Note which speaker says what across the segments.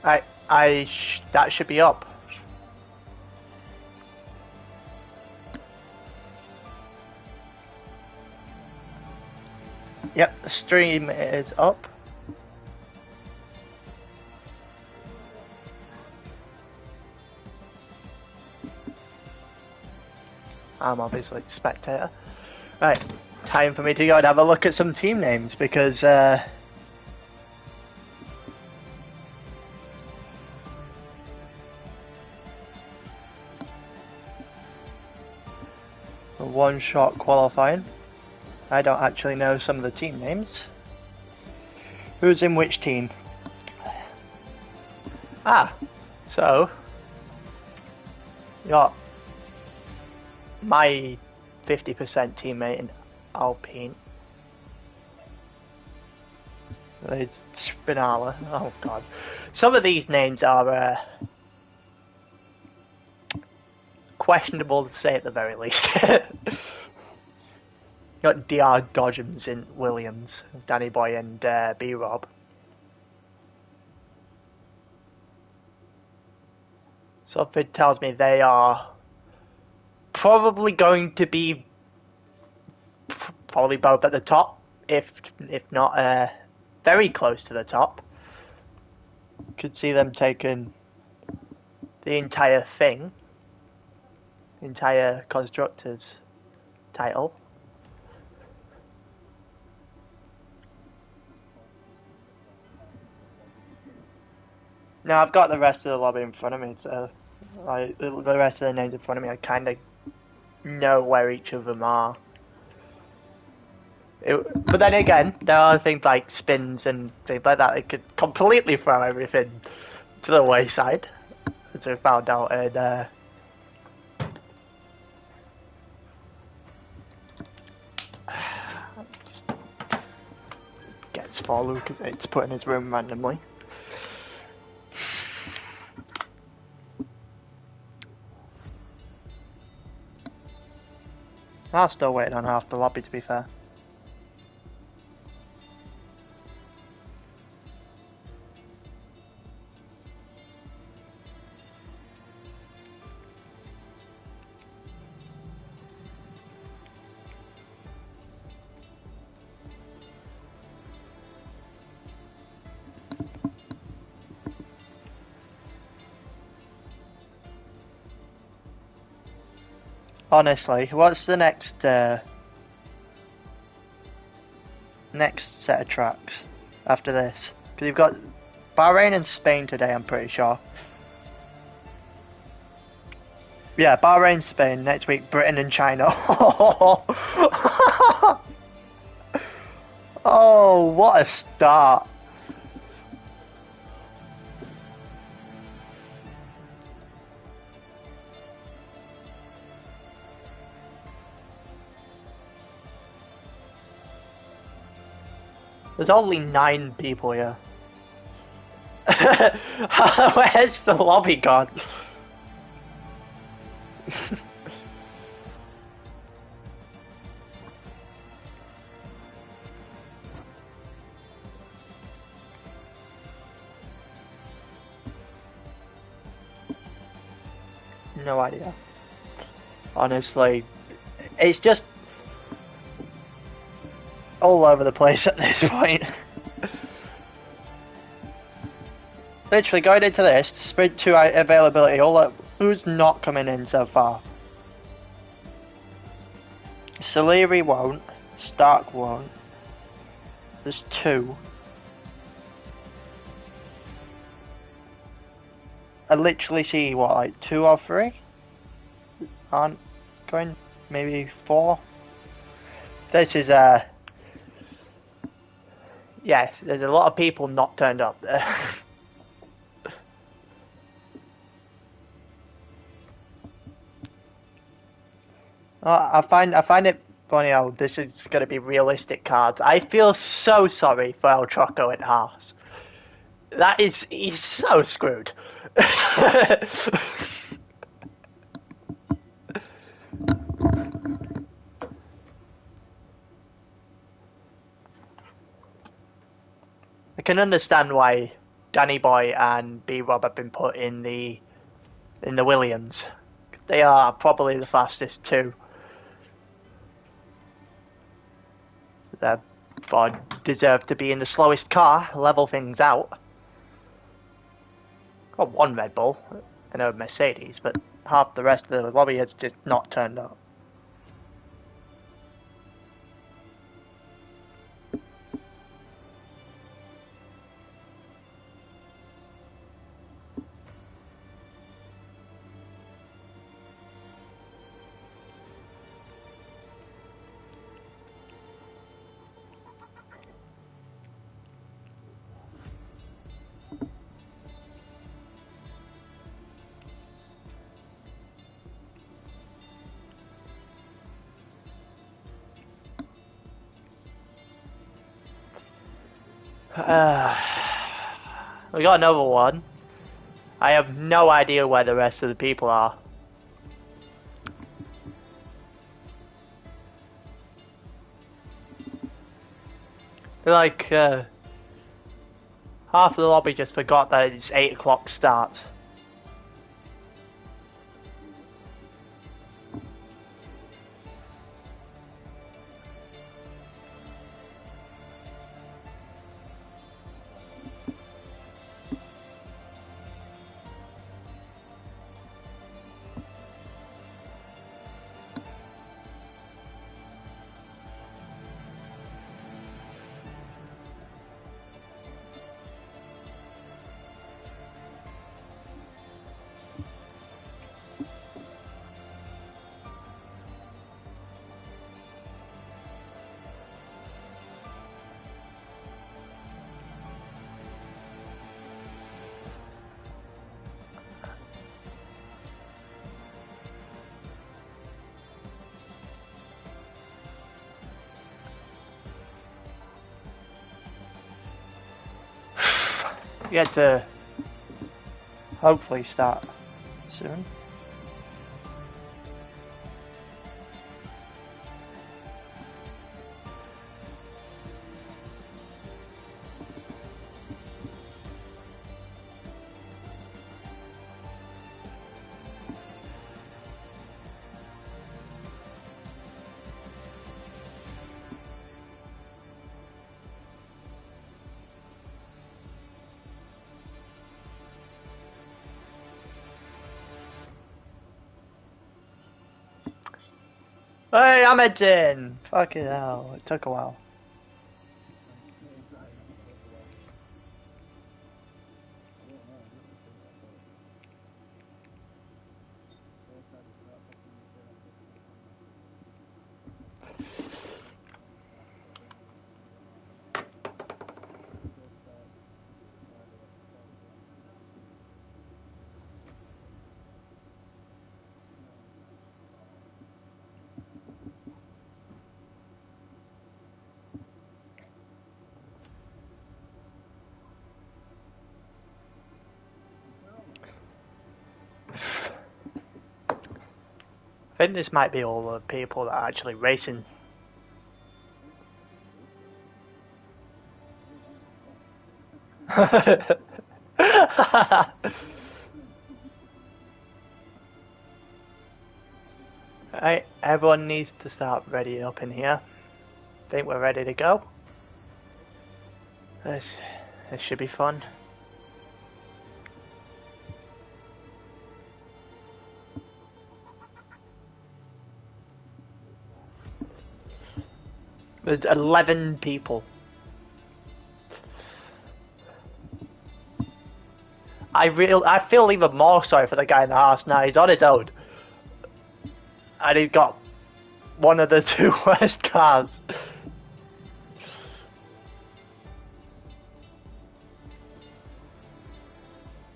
Speaker 1: That should be up. Yep, the stream is up. I'm obviously a spectator. Right, time for me to go and have a look at some team names because the one-shot qualifying. I don't actually know some of the team names. Who's in which team? Ah, so you got my 50% teammate in Alpine. It's Spinala. Oh god. Some of these names are questionable to say at the very least. Got DR Dodgems in Williams, Danny Boy and B-Rob. Something tells me they are probably going to be probably both at the top, if not very close to the top. Could see them taking the entire thing, entire constructors title. Now I've got the rest of the lobby in front of me, so the rest of the names in front of me, I kind of know where each of them are. But then again, there are things like spins and things like that that could completely throw everything to the wayside, as we found out in gets for Lucas. It's put in his room randomly. I'm still waiting on half the lobby, to be fair. Honestly, what's the next set of tracks after this? Because you've got Bahrain and Spain today, I'm pretty sure. Yeah, Bahrain, Spain. Next week, Britain and China. Oh, what a start. There's only 9 people here. Where's the lobby gone? No idea. Honestly, it's just all over the place at this point. Literally going into this, sprint 2 availability, who's not coming in so far? Saleri won't, Stark won't. There's 2. I literally see, what, like 2 or 3? Aren't going, maybe 4? This is yes, there's a lot of people not turned up there. I find it funny how this is going to be realistic cards. I feel so sorry for El Choco and Haas. He's so screwed. I can understand why Danny Boy and B Rob have been put in the Williams. They are probably the fastest too. They deserve to be in the slowest car, level things out. Got one Red Bull and a Mercedes, but half the rest of the lobby has just not turned up. We got another one. I have no idea where the rest of the people are. They're like, half of the lobby just forgot that it's 8 o'clock start. We had to hopefully start soon. Hey, I'm in. Fucking hell, it took a while. I think this might be all the people that are actually racing. Right, everyone needs to start ready up in here. I think we're ready to go. This should be fun. There's 11 people. I feel even more sorry for the guy in the house now. He's on his own, and he's got one of the two worst cars.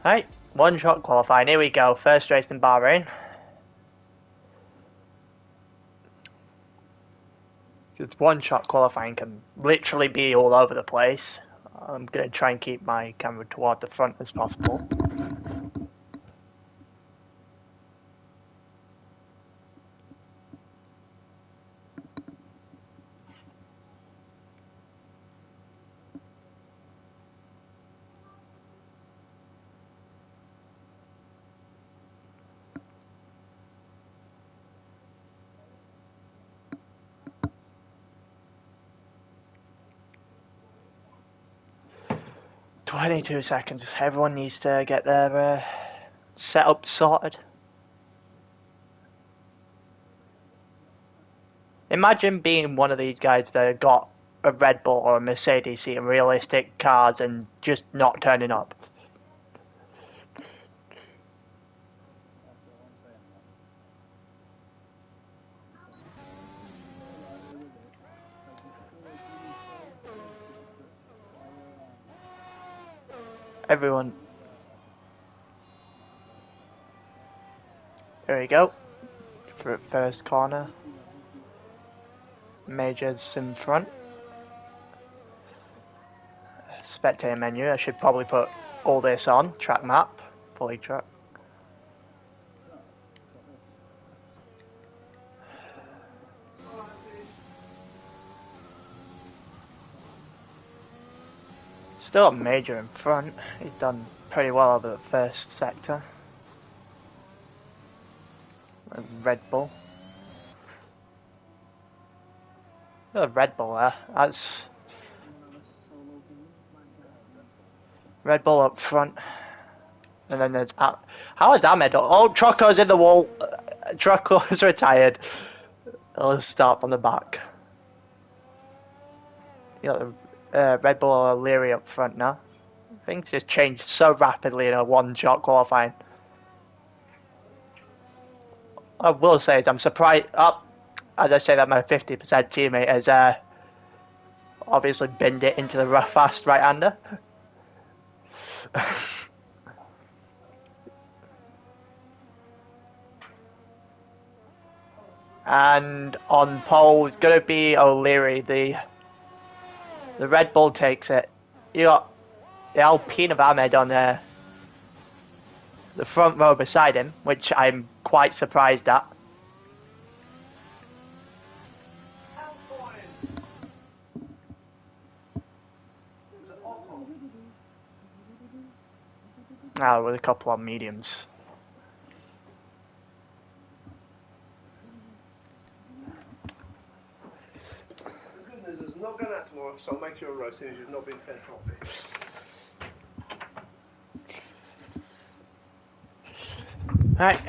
Speaker 1: Right, one shot qualifying. Here we go. First race in Bahrain. Because one shot qualifying can literally be all over the place. I'm going to try and keep my camera toward the front as possible. 22 seconds. Everyone needs to get their setup sorted. Imagine being one of these guys that got a Red Bull or a Mercedes seeing realistic cars and just not turning up. Everyone. There we go. First corner. Majors in front. Spectator menu. I should probably put all this on. Track map. Fully track. Still a major in front. He's done pretty well over the first sector. Red Bull. A Red Bull there. That's Red Bull up front. And then there's how is Ahmed? Oh, Trucko's in the wall. Trucko's retired. Let's start from the back. You got the Red Bull Leary up front now. Things just changed so rapidly in a one-shot qualifying. I will say I'm surprised. As I say that my 50% teammate has obviously binned it into the rough fast right-hander. And on pole is going to be O'Leary. The Red Bull takes it. You got the Alpine of Ahmed on the front row beside him, which I'm quite surprised at. With a couple of mediums.
Speaker 2: There's not going out tomorrow, so I'll make you a roast as you've not been fed properly.
Speaker 1: Right.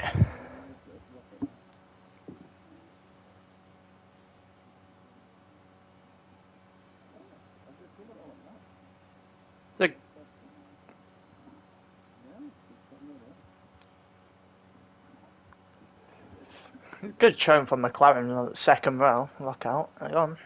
Speaker 1: Good showing from McLaren on the second row. Lockout. Hang on.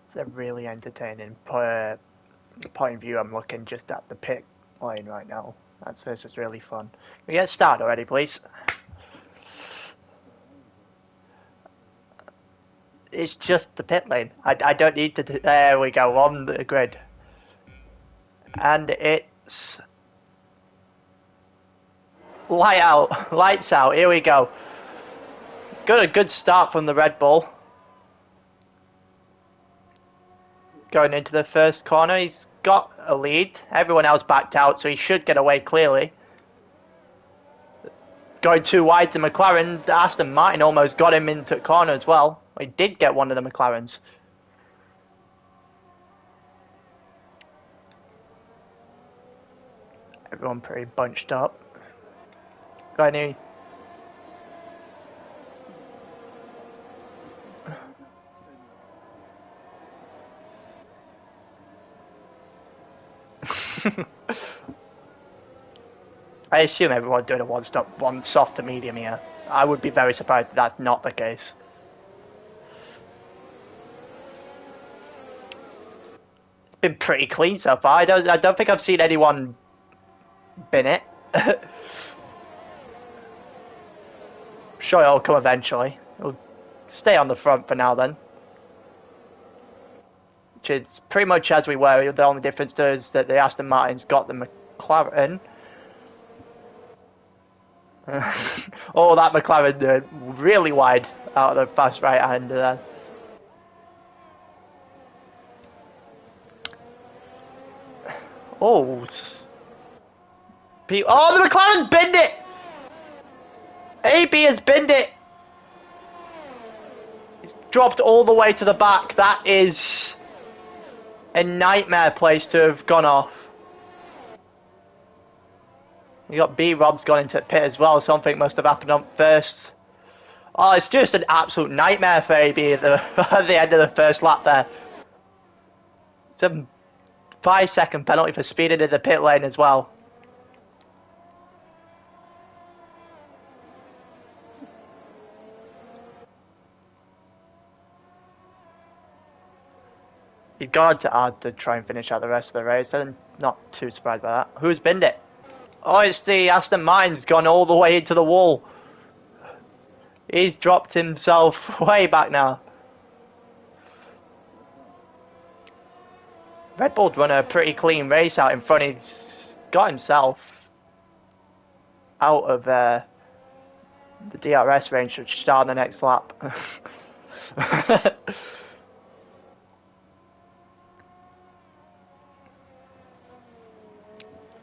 Speaker 1: It's a really entertaining point of view. I'm looking just at the pit lane right now. This is really fun. Can we get started already, please? It's just the pit lane. I don't need to. There we go, on the grid. And it's lights out. Here we go. Got a good start from the Red Bull. Going into the first corner, he's got a lead. Everyone else backed out, so he should get away clearly. Going too wide to McLaren. Aston Martin almost got him into the corner as well. He did get one of the McLarens. Everyone pretty bunched up. Got any? I assume everyone's doing a one soft to medium here. I would be very surprised if that's not the case. been pretty clean so far. I don't think I've seen anyone bin it. Sure, it'll come eventually. It'll stay on the front for now then. Which is pretty much as we were. The only difference is that the Aston Martin's got the McLaren. Oh, that McLaren really wide out of the fast right hand there. Oh, the McLaren's binned it! AB has binned it! It's dropped all the way to the back. That is a nightmare place to have gone off. You got B-Rob's gone into the pit as well. Something must have happened on first. Oh, it's just an absolute nightmare for AB at the end of the first lap there. It's a 5-second penalty for speeding in the pit lane as well. He's gone to hard to try and finish out the rest of the race. I'm not too surprised by that. Who's binned it? Oh, it's the Aston Martin's gone all the way into the wall. He's dropped himself way back now. Red Bull's run a pretty clean race out in front. He's got himself out of the DRS range, which start on the next lap.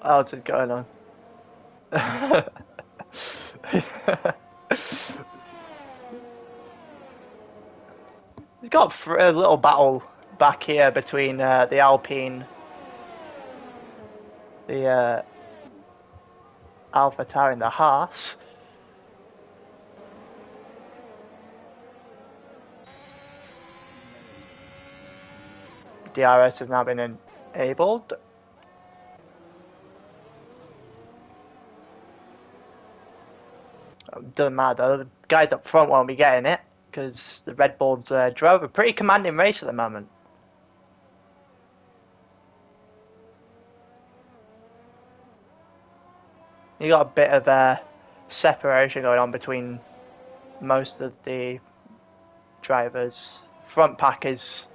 Speaker 1: What else is going on? He's got a little battle back here between the Alpine, the AlphaTauri and the Haas. DRS has now been enabled. Doesn't matter, the guys up front won't be getting it because the Red Bulls drove a pretty commanding race at the moment. You got a bit of separation going on between most of the drivers. Front pack is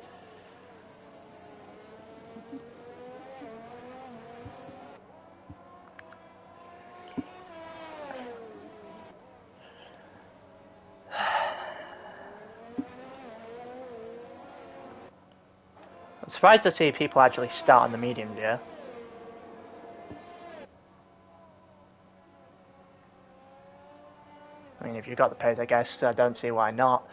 Speaker 1: I'm surprised to see people actually start on the medium gear. I mean, if you've got the pace, I guess I don't see why not.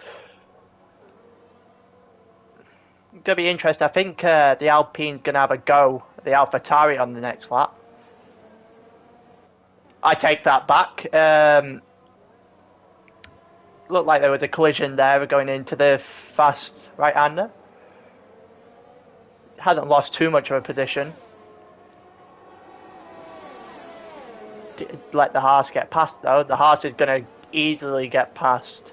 Speaker 1: It's gonna be interesting. I think the Alpine's gonna have a go at the AlphaTauri on the next lap. I take that back. Looked like there was a collision there going into the fast right-hander. Hasn't lost too much of a position. Let the Haas get past though. The Haas is going to easily get past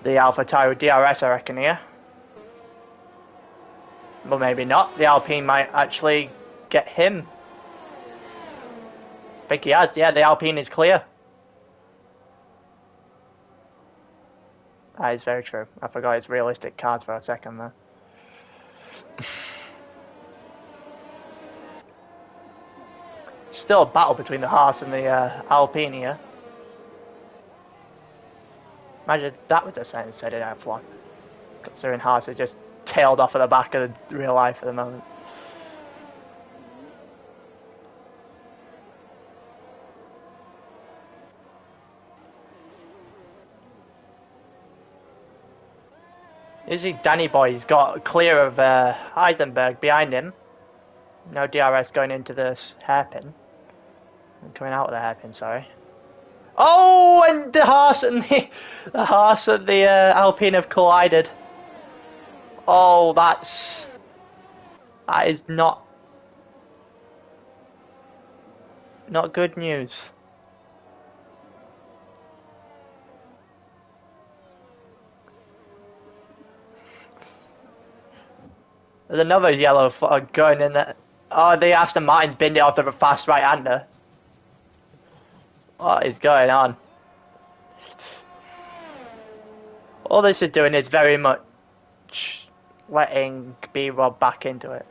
Speaker 1: the AlphaTauri DRS, I reckon, here. Well, maybe not. The Alpine might actually get him. I think he has. Yeah, the Alpine is clear. That is very true. I forgot his realistic cards for a second there. Still a battle between the Haas and the Alpine here. Imagine that was a sentence said in F1. Considering Haas is just tailed off at the back of the real life at the moment. You see Danny Boy's got clear of Heidenberg behind him. No DRS going into this hairpin. Coming out of the hairpin, sorry. Oh, and the Haas and the Alpine have collided. Oh, that is not good news. There's another yellow flag going in there. Oh, the Aston Martin binned it off the fast right-hander. What is going on? All this is doing is very much letting B-Rob back into it.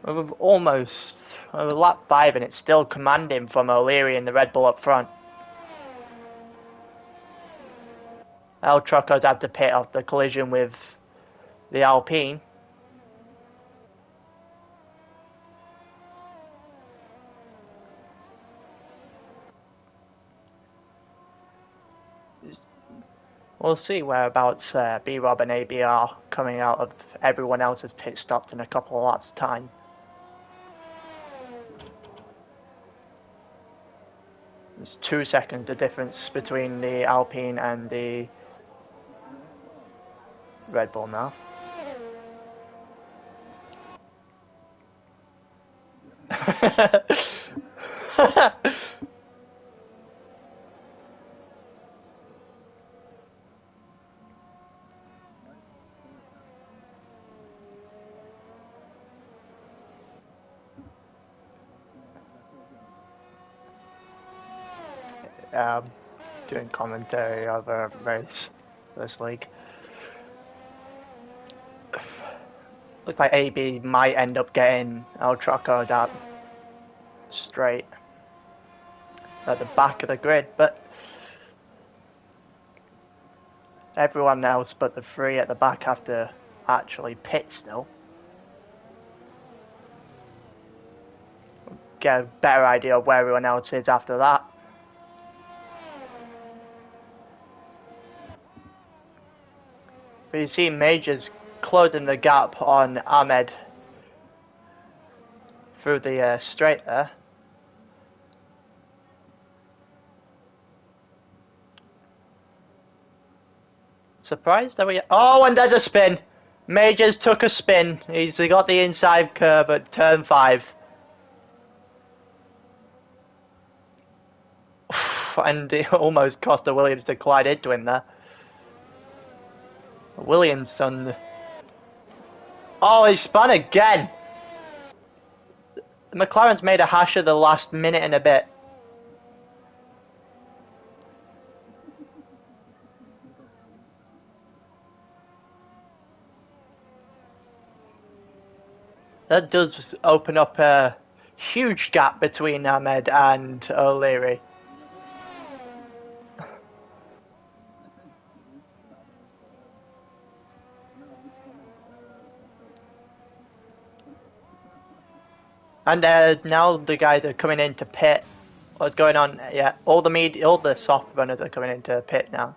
Speaker 1: We're almost lap 5 and it's still commanding from O'Leary and the Red Bull up front. El Troco's had to pit off the collision with the Alpine. We'll see whereabouts B-Rob and AB are coming out of everyone else's pit stops in a couple of laps' time. There's 2 seconds the difference between the Alpine and the Red Bull now. Doing commentary over a race this league. Looks like AB might end up getting El Troco that straight at the back of the grid, but everyone else but the 3 at the back have to actually pit still. Get a better idea of where everyone else is after that. But you see Majors closing the gap on Ahmed through the straight there. Surprised that we... Oh, and there's a spin! Majors took a spin. He's got the inside curve at turn 5. And it almost cost the Williams to collide into him there. Williams on... Oh, he spun again! McLaren's made a hash of the last minute and a bit. That does open up a huge gap between Ahmed and O'Leary. And now the guys are coming in to pit. What's going on? Yeah, all the soft runners are coming into pit now.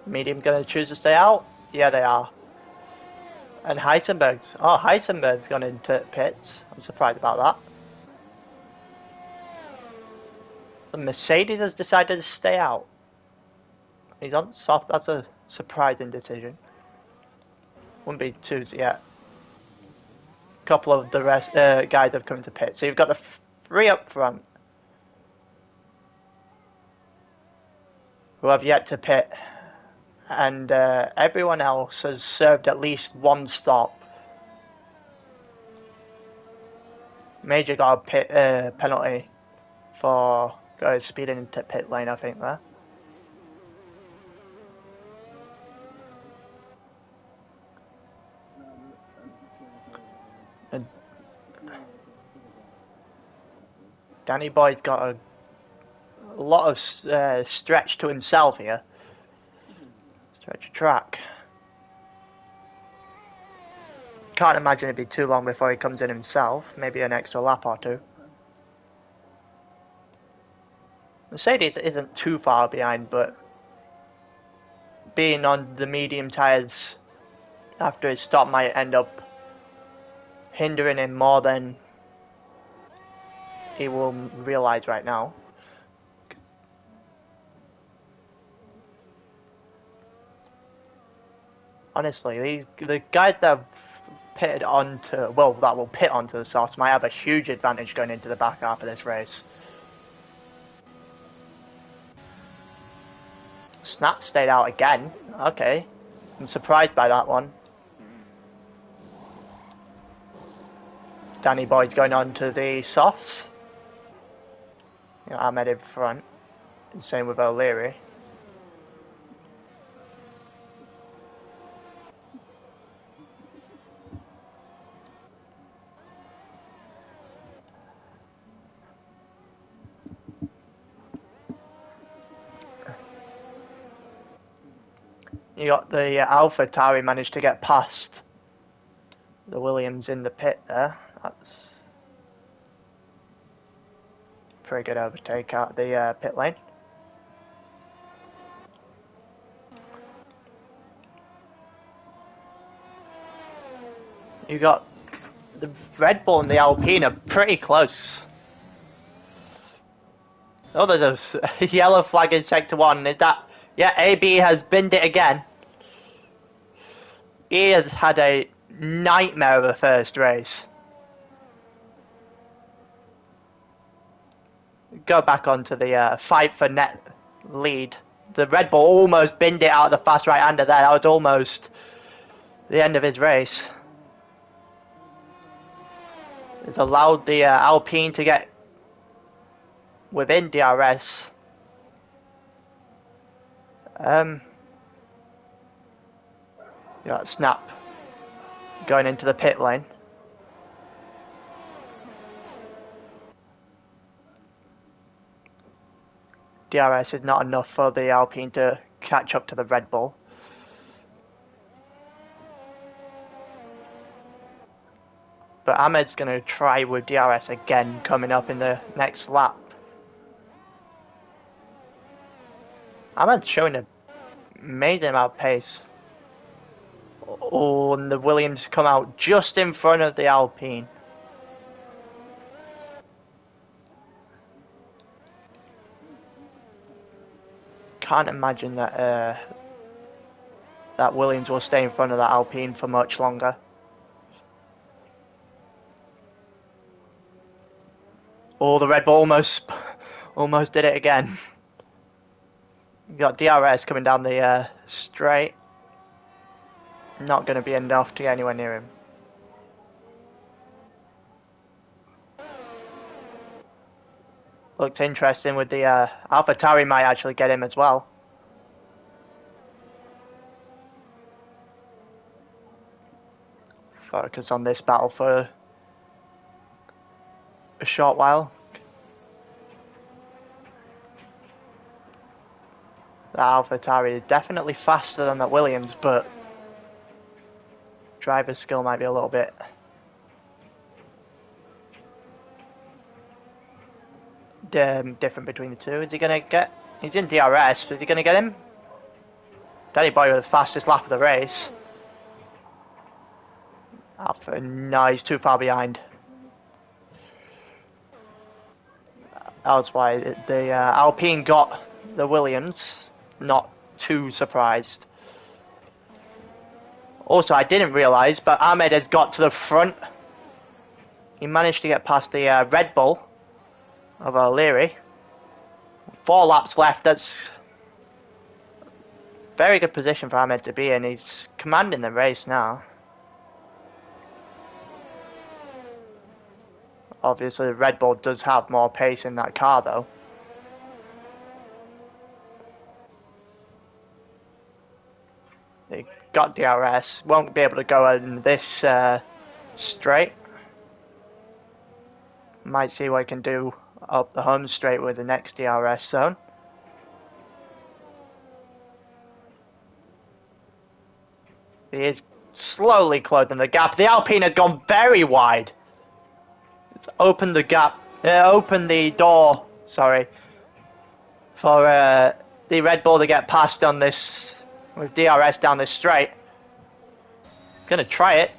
Speaker 1: Medium gonna choose to stay out? Yeah, they are. And Heisenberg's gone into pits. I'm surprised about that. The Mercedes has decided to stay out. He's on soft. That's a surprising decision. Wouldn't be too yet. Couple of the rest guys have come to pit. So you've got the 3 up front who have yet to pit, and everyone else has served at least 1 stop. Major got a pit penalty for going speeding into pit lane, I think there. And Danny Boy's got a lot of stretch to himself here. Stretch of track. Can't imagine it'd be too long before he comes in himself. Maybe an extra lap or 2. Mercedes isn't too far behind, but being on the medium tyres after his stop might end up hindering him more than he will realise right now. Honestly, the guys that have pitted onto, well, that will pit onto the softs might have a huge advantage going into the back half of this race. Snap stayed out again. Okay. I'm surprised by that one. Danny Boyd's going on to the softs. You know, Ahmed in front. And same with O'Leary. You got the Alpha Tauri managed to get past the Williams in the pit there. That's pretty good overtake out the pit lane. You got the Red Bull and the Alpine are pretty close. Oh, there's a yellow flag in Sector 1. Is that... Yeah, AB has binned it again. He has had a nightmare of a first race. Go back onto the fight for net lead. The Red Bull almost binned it out of the fast right-hander there. That was almost the end of his race. It's allowed the Alpine to get within DRS. You got Snap going into the pit lane. DRS is not enough for the Alpine to catch up to the Red Bull. But Ahmed's going to try with DRS again coming up in the next lap. Ahmed's showing an amazing amount of pace. Oh, and the Williams come out just in front of the Alpine. Can't imagine that that Williams will stay in front of that Alpine for much longer. Oh, the Red Bull almost did it again. You got DRS coming down the straight. Not going to be enough to get anywhere near him. Looked interesting with the AlphaTauri might actually get him as well. Focus on this battle for a short while. The AlphaTauri is definitely faster than the Williams, but driver's skill might be a little bit different between the two. Is he going to get... He's in DRS, but is he going to get him? Danny Boy with the fastest lap of the race. Alpha, no, he's too far behind. That's why the Alpine got the Williams. Not too surprised. Also, I didn't realise, but Ahmed has got to the front. He managed to get past the Red Bull of O'Leary. 4 laps left. That's very good position for Ahmed to be in. He's commanding the race now. Obviously, the Red Bull does have more pace in that car, though. They got DRS. Won't be able to go in this straight. Might see what he can do up the home straight with the next DRS zone. He is slowly closing the gap. The Alpine had gone very wide. It's opened the gap. Opened the door. Sorry. For the Red Bull to get past on this with DRS down this straight. Gonna try it.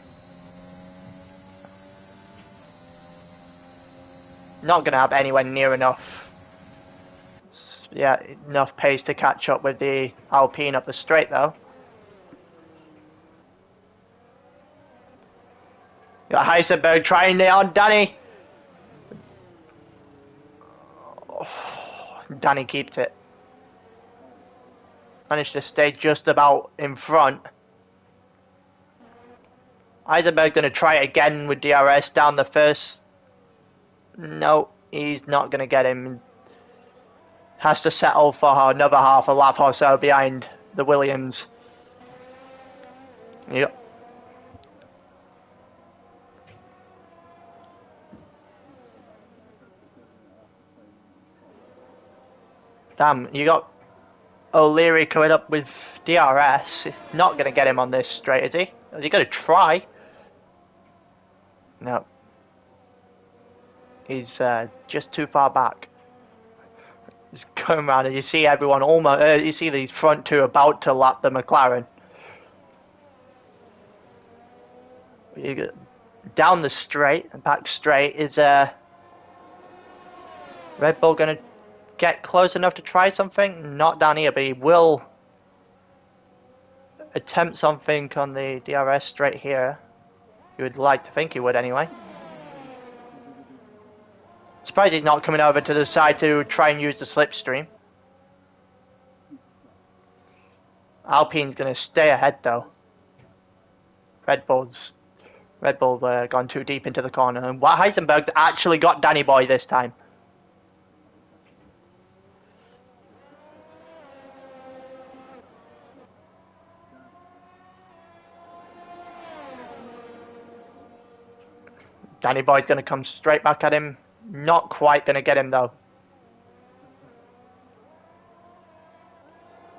Speaker 1: Not gonna have anywhere near enough. Yeah, enough pace to catch up with the Alpine up the straight though. Got Heisenberg trying it on Danny. Oh, Danny keeps it. Managed to stay just about in front. Heisenberg going to try it again with DRS down the first. No, he's not going to get him. Has to settle for another half a lap or so behind the Williams. Yep. Damn, you got O'Leary coming up with DRS. Not going to get him on this straight, is he? Is he going to try? No. He's just too far back. He's going around and you see everyone almost, you see these front two about to lap the McLaren. You get down the straight and back straight. Is Red Bull going to get close enough to try something? Not down here, but he will attempt something on the DRS straight here. You would like to think he would anyway. Surprised he's not coming over to the side to try and use the slipstream. Alpine's going to stay ahead though. Red Bull's gone too deep into the corner, and Heisenberg actually got Danny Boy this time. Danny Boy's going to come straight back at him. Not quite going to get him though.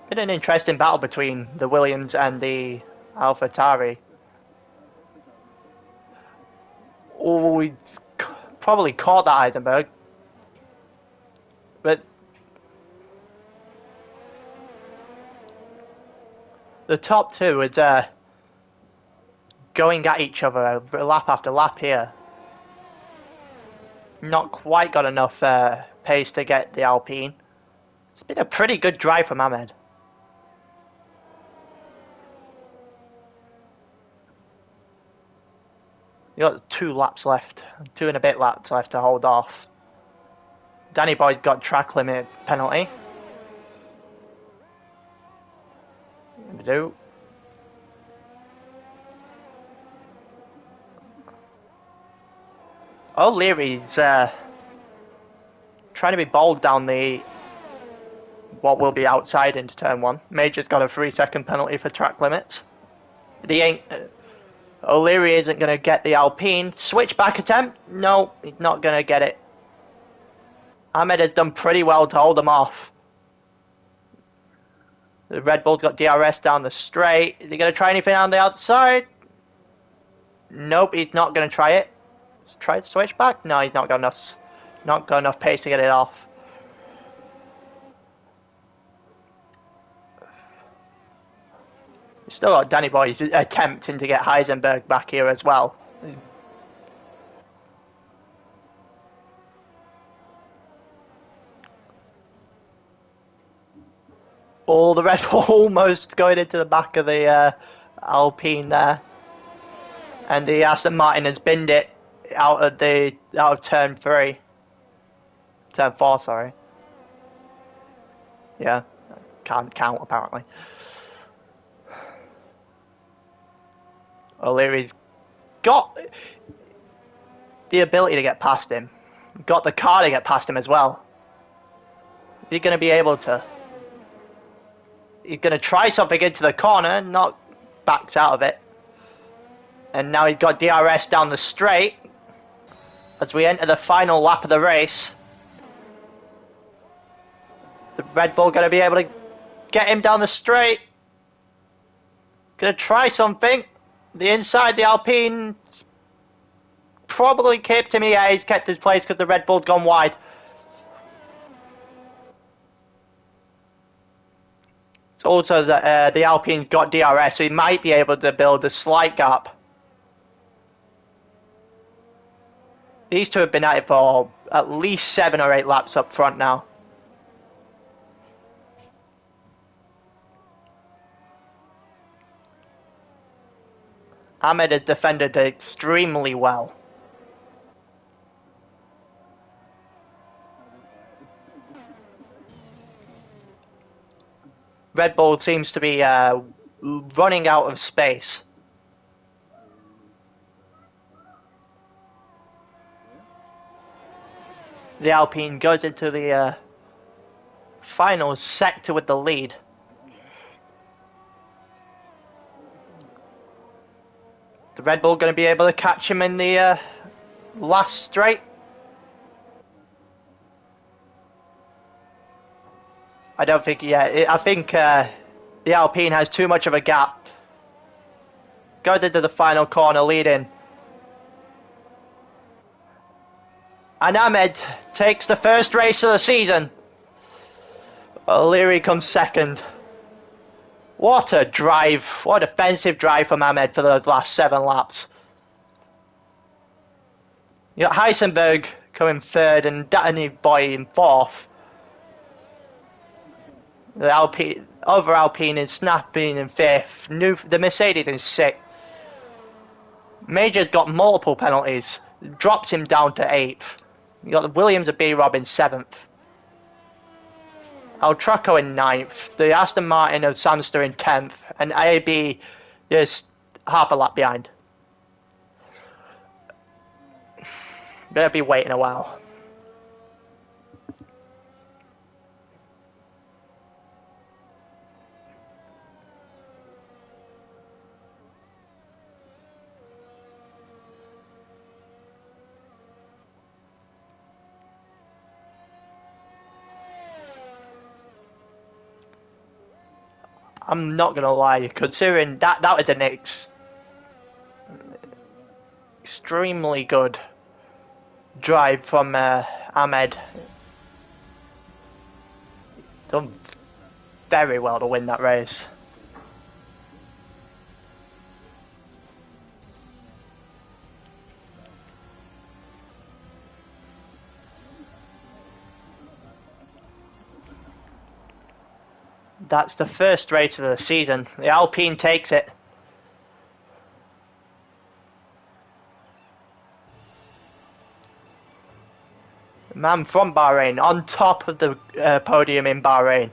Speaker 1: Been an interesting battle between the Williams and the AlphaTauri. Oh, he's probably caught that Heisenberg. But the top two is going at each other lap after lap here. Not quite got enough pace to get the Alpine. It's been a pretty good drive from Ahmed. You got 2 laps left, 2 and a bit laps left to hold off. Danny Boy's got track limit penalty. Gonna do. O'Leary's trying to be bold down the what will be outside into turn 1. Major's got a 3-second penalty for track limits. But he ain't. O'Leary isn't going to get the Alpine. Switchback attempt? No, he's not going to get it. Ahmed has done pretty well to hold him off. The Red Bull's got DRS down the straight. Is he going to try anything on the outside? Nope, he's not going to try it. Let's try the switchback? No, he's not got enough pace to get it off. Still got Danny Boy attempting to get Heisenberg back here as well. Oh, the Red Bull almost going into the back of the Alpine there, and the Aston Martin has binned it out of turn 4, sorry. Yeah, can't count apparently. O'Leary's got the ability to get past him. Got the car to get past him as well. Is he going to be able to? He's going to try something into the corner, not backs out of it. And now he's got DRS down the straight as we enter the final lap of the race. The Red Bull going to be able to get him down the straight. Going to try something. The inside, the Alpine probably kept him. Yeah, he's kept his place because the Red Bull's gone wide. It's also that the Alpine's got DRS, so he might be able to build a slight gap. These two have been at it for at least 7 or 8 laps up front now. Ahmed has defended extremely well. Red Bull seems to be running out of space. The Alpine goes into the final sector with the lead. The Red Bull going to be able to catch him in the last straight? I don't think, yeah. I think the Alpine has too much of a gap. Goes into the final corner, leading. And Ahmed takes the first race of the season. O'Leary comes second. What a drive. What a defensive drive from Ahmed for those last 7 laps. You got Heisenberg coming third and Danny Boy in fourth. The other Alpine is snapping in fifth. The Mercedes in sixth. Major's got multiple penalties. Drops him down to 8th. You got the Williams of B-Rob in 7th. Altraco in 9th. The Aston Martin of Samster in 10th. And AB just half a lap behind. Better be waiting a while. I'm not gonna lie, considering that was an extremely good drive from Ahmed. Done very well to win that race. That's the first race of the season. The Alpine takes it. The man from Bahrain on top of the podium in Bahrain.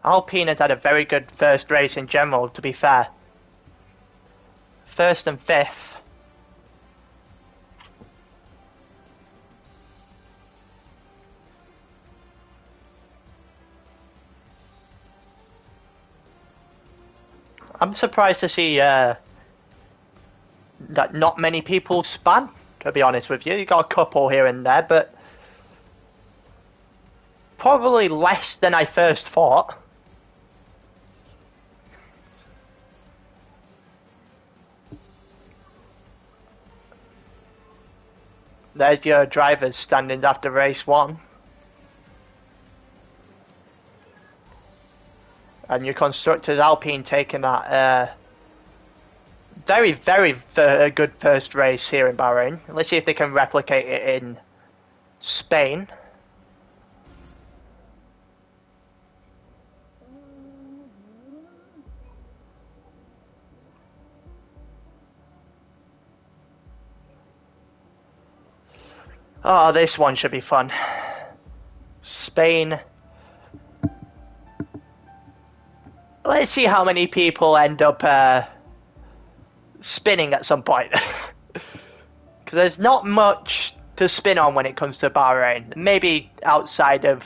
Speaker 1: Alpine has had a very good first race in general, to be fair. 1st and 5th. I'm surprised to see that not many people span, to be honest with you. You got a couple here and there, but probably less than I first thought. There's your drivers standing after race 1. And your constructors, Alpine, taking that very, very good first race here in Bahrain. Let's see if they can replicate it in Spain. Oh, this one should be fun. Spain. Let's see how many people end up spinning at some point. Because there's not much to spin on when it comes to Bahrain. Maybe outside of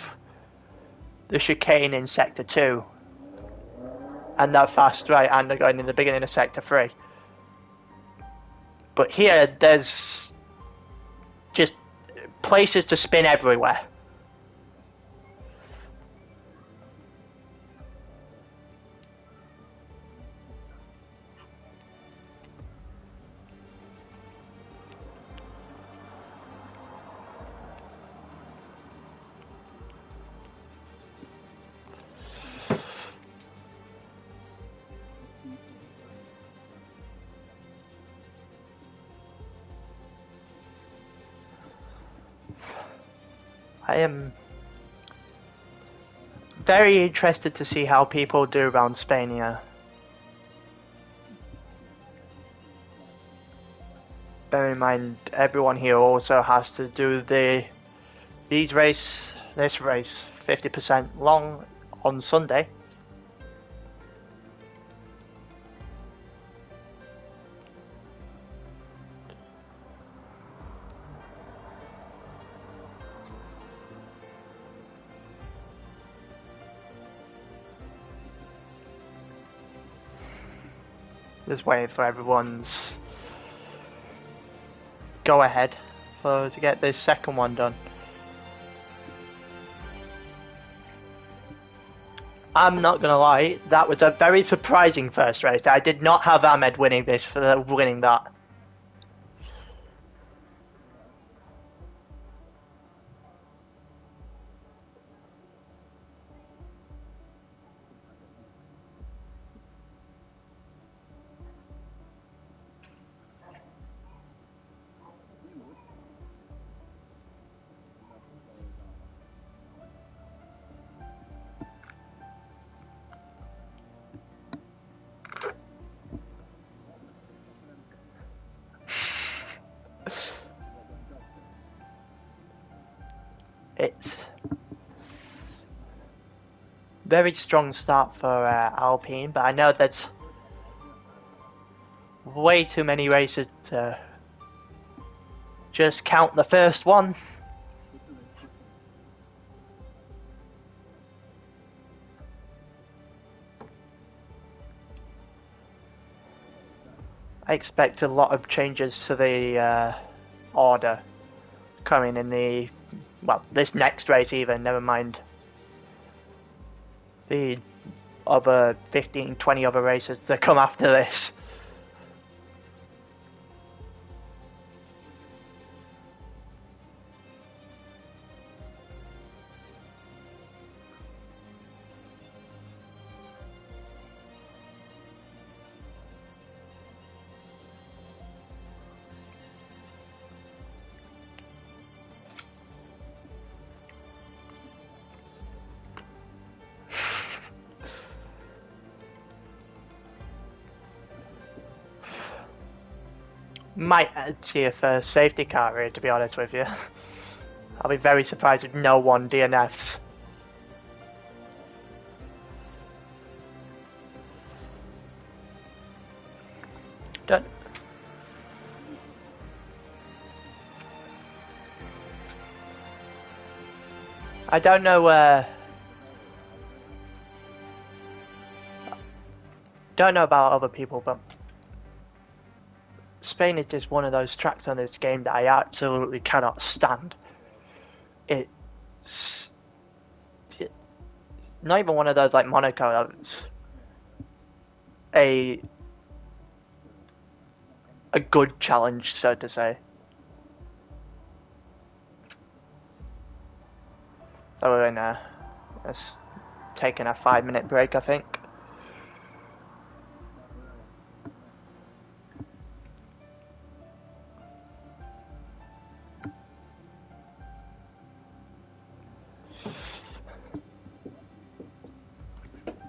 Speaker 1: the chicane in Sector 2. And that fast right-hander going in the beginning of Sector 3. But here, there's just places to spin everywhere. I am very interested to see how people do around Spain here. bear in mind everyone here also has to do this race 50% long on Sunday. Just waiting for everyone's go ahead to get this second one done. I'm not gonna lie, that was a very surprising first race. I did not have Ahmed winning this for winning that. It's very strong start for Alpine, but I know there's way too many races to just count the first one. I expect a lot of changes to the order coming in this next race even, never mind the other 15-20 other races that come after this. Might see a first safety car here, to be honest with you. I'll be very surprised if no one DNFs. I don't know about other people, but Spain is just one of those tracks on this game that I absolutely cannot stand. It's not even one of those like Monaco. That's a good challenge, so to say. So we're in let's taking a 5-minute break, I think.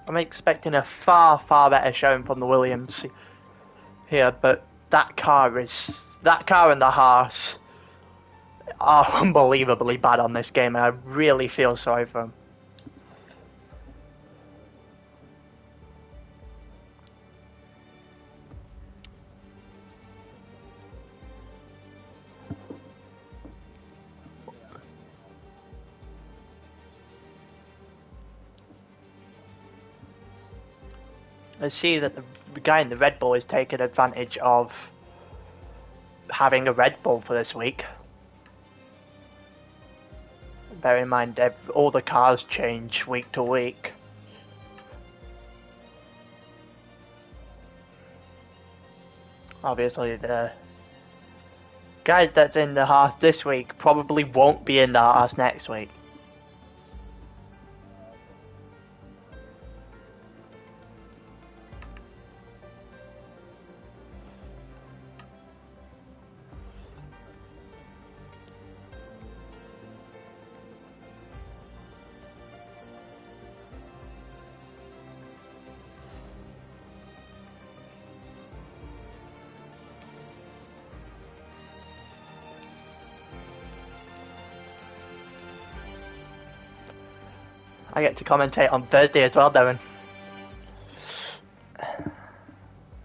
Speaker 1: I'm expecting a far better showing from the Williams here, but that car and the Haas are unbelievably bad on this game, and I really feel sorry for them. I see that the guy in the Red Bull is taking advantage of having a Red Bull for this week. Bear in mind, all the cars change week to week. Obviously, the guy that's in the Haas this week probably won't be in the Haas next week. I get to commentate on Thursday as well, Darren.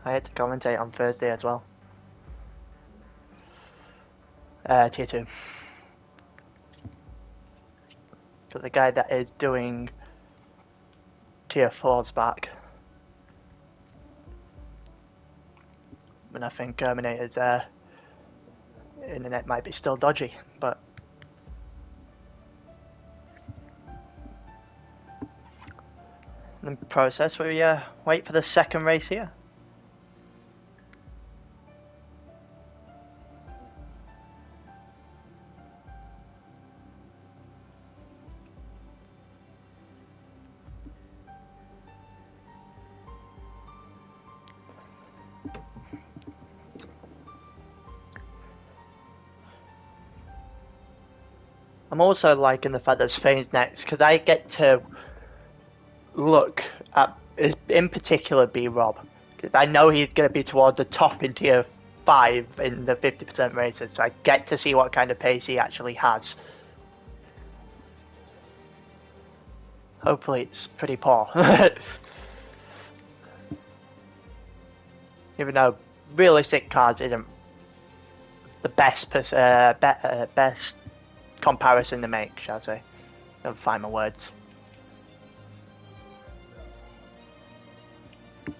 Speaker 1: I get to commentate on Thursday as well. Tier 2. So the guy that is doing Tier 4's back. And I think Terminator's internet might be still dodgy, but in the process we wait for the second race here. I'm also liking the fact that Spain's next, because I get to look at, in particular, B-Rob. Because I know he's going to be toward the top in Tier 5 in the 50% races, so I get to see what kind of pace he actually has. Hopefully it's pretty poor. Even though realistic cars isn't the best best comparison to make, shall I say. I'll find my words. I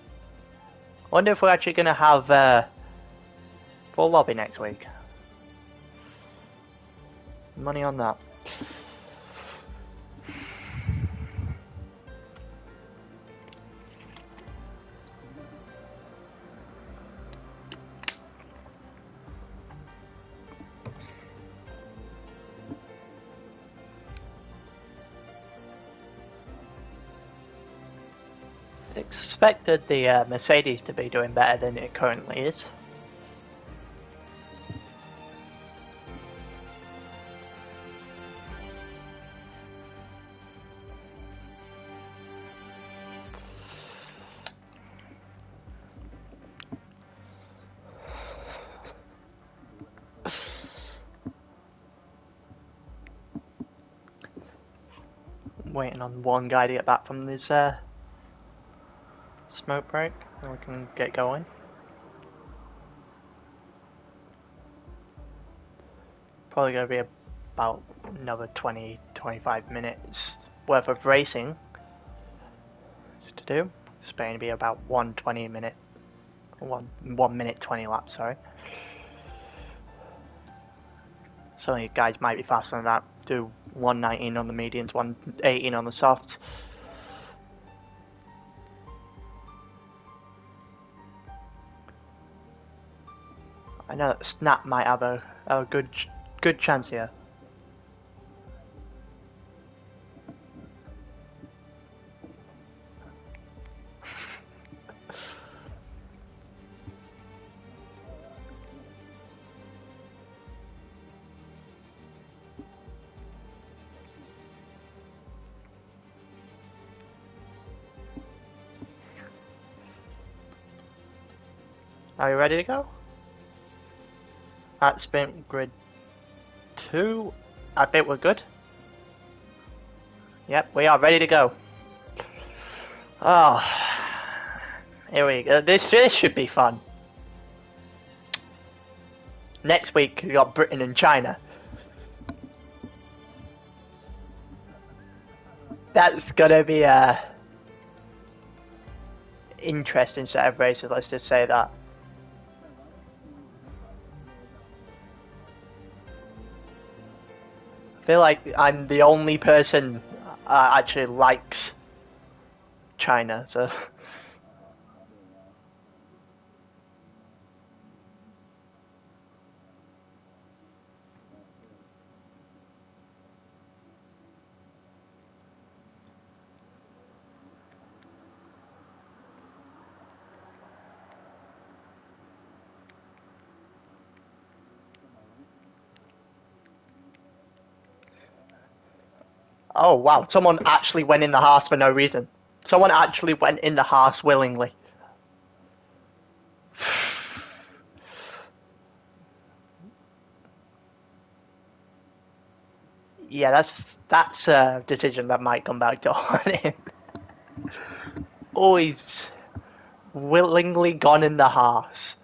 Speaker 1: wonder if we're actually going to have full lobby next week. Money on that. Expected the Mercedes to be doing better than it currently is. I'm waiting on one guy to get back from this smoke break, and we can get going. Probably going to be about another 20-25 minutes worth of racing to do. It's going to be about 1 minute 20 laps, sorry. Some of you guys might be faster than that. Do 119 on the mediums, 118 on the softs. I know that Snap might have a good chance here. Are you ready to go? At sprint grid 2, I think we're good. Yep, we are ready to go. Oh, here we go. This should be fun. Next week we got Britain and China. That's gonna be a interesting set of races. Let's just say that. I feel like I'm the only person actually likes China, so. Oh wow, someone actually went in the Haas for no reason. Someone actually went in the Haas willingly. Yeah, that's a decision that might come back to haunt him. Oh, he's willingly gone in the horse.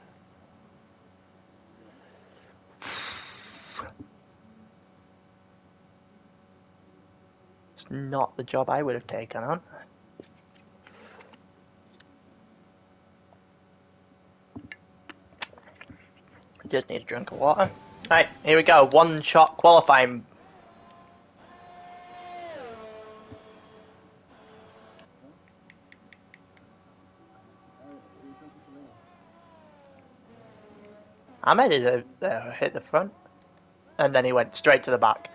Speaker 1: It's not the job I would have taken on. Just need a drink of water. Right, here we go. One shot qualifying. Ahmed hit the front, and then he went straight to the back.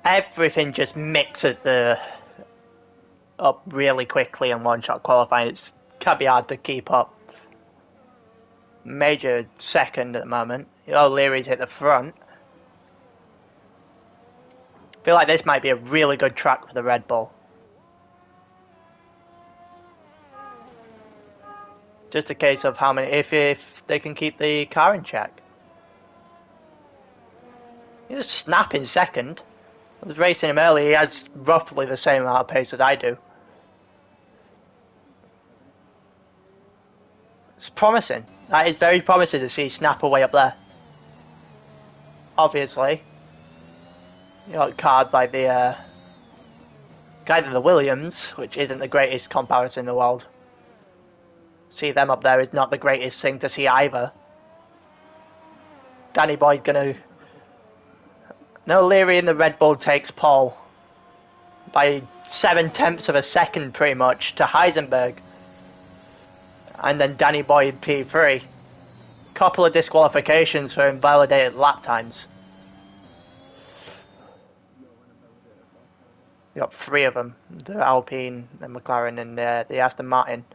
Speaker 1: Everything just mixes up really quickly in one shot qualifying. It can be hard to keep up. Major second at the moment. O'Leary's hit the front. I feel like this might be a really good track for the Red Bull. Just a case of how many, if they can keep the car in check. He's a snapping second. I was racing him early, he has roughly the same amount of pace as I do. It's promising. That is very promising to see Snap away up there. Obviously. You got cards like the guy in the Williams, which isn't the greatest comparison in the world. See them up there is not the greatest thing to see either. Danny Boy's gonna... No, Leary in the Red Bull takes pole by 7/10 of a second pretty much to Heisenberg. And then Danny Boy in P3. Couple of disqualifications for invalidated lap times. You got 3 of them. The Alpine, the McLaren and the Aston Martin.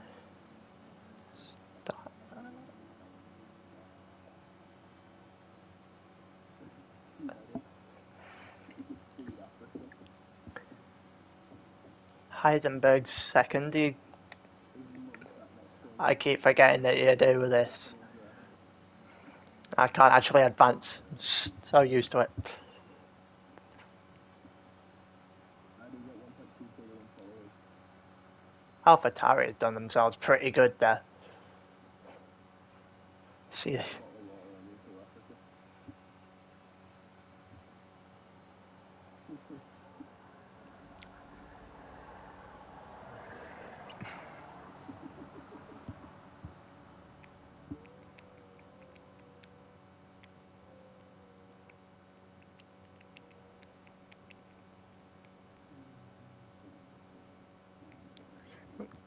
Speaker 1: Heisenberg's second. I keep forgetting that you do with this. I can't actually advance. I'm so used to it. AlphaTauri has done themselves pretty good there. See.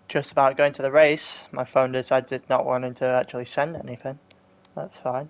Speaker 1: Just about going to the race, my phone decided it's not wanting to actually send anything. That's fine.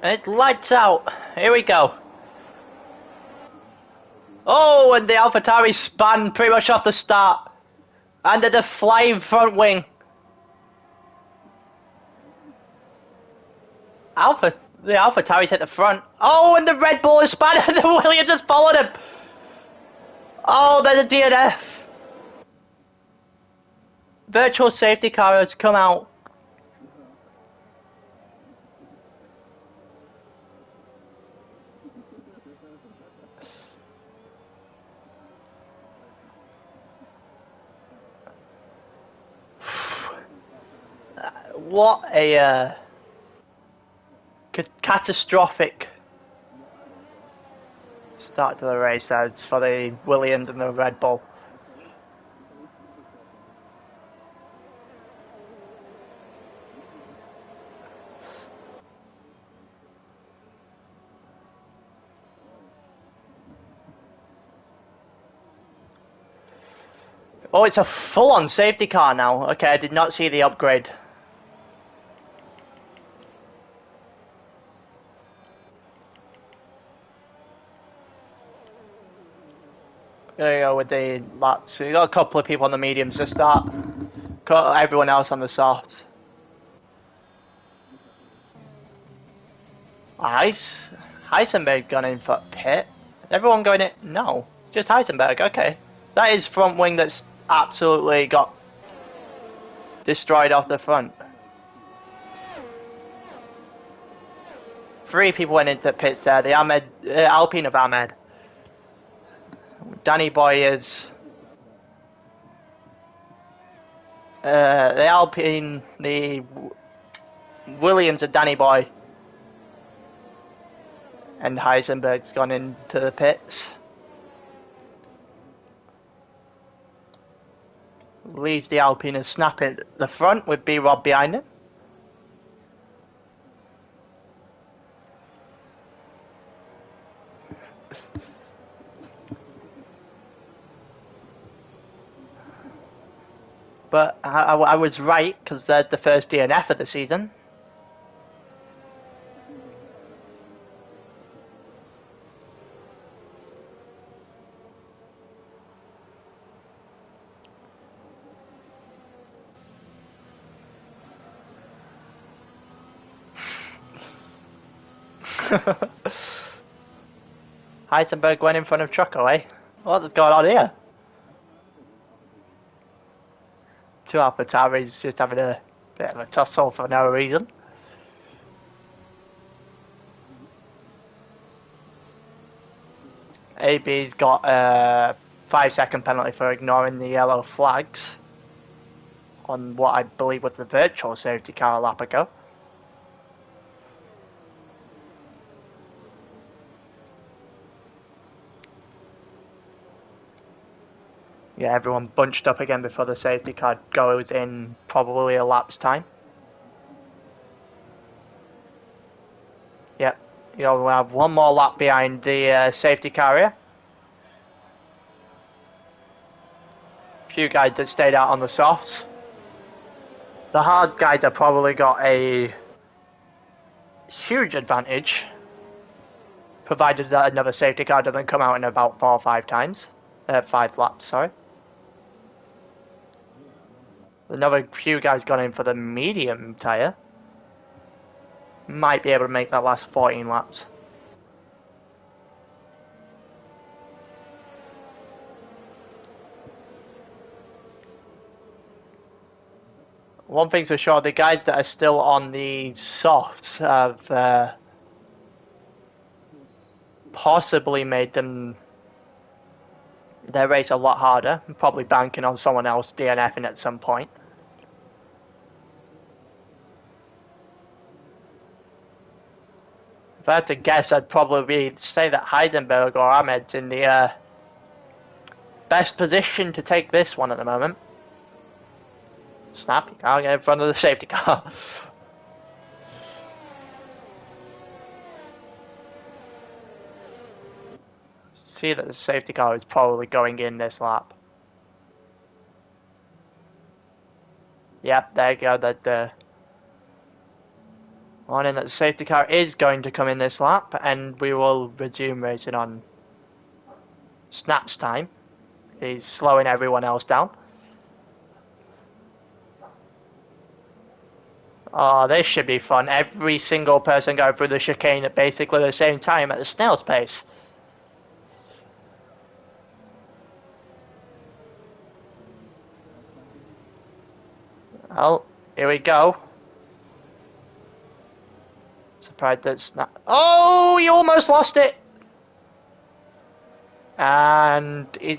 Speaker 1: And it's lights out. Here we go. Oh, and the AlphaTauri spun pretty much off the start. And the flying front wing. The AlphaTauri's hit the front. Oh, and the Red Bull is spun and the Williams has followed him. Oh, there's a DNF. Virtual safety car has come out. What a catastrophic start to the race that's for the Williams and the Red Bull. Oh, it's a full-on safety car now. Okay, I did not see the upgrade. Gonna go with the laps. So you got a couple of people on the mediums to start. Got everyone else on the softs. Heisenberg gone in for pit. Everyone going in? No, just Heisenberg. Okay, that is front wing that's absolutely got destroyed off the front. 3 people went into pits there. The Alpine of Ahmed. Danny Boy is the Alpine, the Williams of Danny Boy, and Heisenberg's gone into the pits. Leaves the Alpine and snap at the front with B-Rob behind him. But I was right, because they're the first DNF of the season. Heisenberg went in front of Trucko, eh? What's going on here? 2 AlphaTauris just having a bit of a tussle for no reason. AB's got a 5-second penalty for ignoring the yellow flags on what I believe was the virtual safety car a lap ago. Yeah, everyone bunched up again before the safety car goes in probably a lap's time. Yep, you'll have one more lap behind the safety car here. Few guys that stayed out on the softs. The hard guys have probably got a huge advantage, provided that another safety car doesn't come out in about 4 or 5 times. 5 laps, sorry. Another few guys gone in for the medium tyre. Might be able to make that last 14 laps. One thing's for sure, the guys that are still on the softs have possibly made their race a lot harder. Probably banking on someone else DNFing at some point. If I had to guess, I'd probably say that Heisenberg or Ahmed's in the best position to take this one at the moment. Snap, you can't get in front of the safety car. See that the safety car is probably going in this lap. Yep, there you go. That warning that the safety car is going to come in this lap, and we will resume racing on Snap's time. He's slowing everyone else down. Oh, this should be fun. Every single person going through the chicane at basically the same time at the snail's pace. Well, here we go. Surprised that's not. Oh, you almost lost it! And he's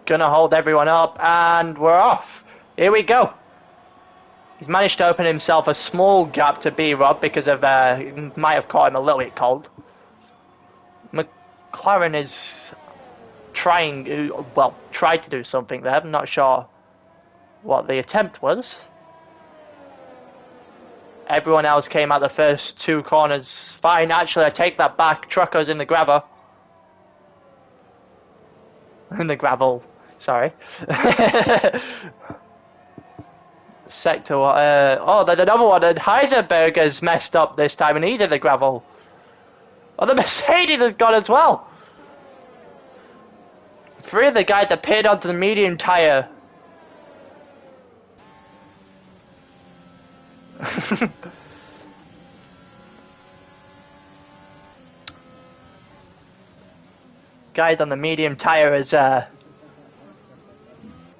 Speaker 1: gonna hold everyone up, and we're off. Here we go. He's managed to open himself a small gap to B-Rob because of might have caught him a little bit cold. McLaren is tried to do something there. I'm not sure what the attempt was. Everyone else came out the first 2 corners fine. Actually, I take that back. Trucko's in the gravel. In the gravel, sorry. Sector, oh, there's another one, and Heisenberg has messed up this time, and he did the gravel. Oh, the Mercedes has gone as well. Three of the guys that pitted onto the medium tyre. Guys on the medium tyre is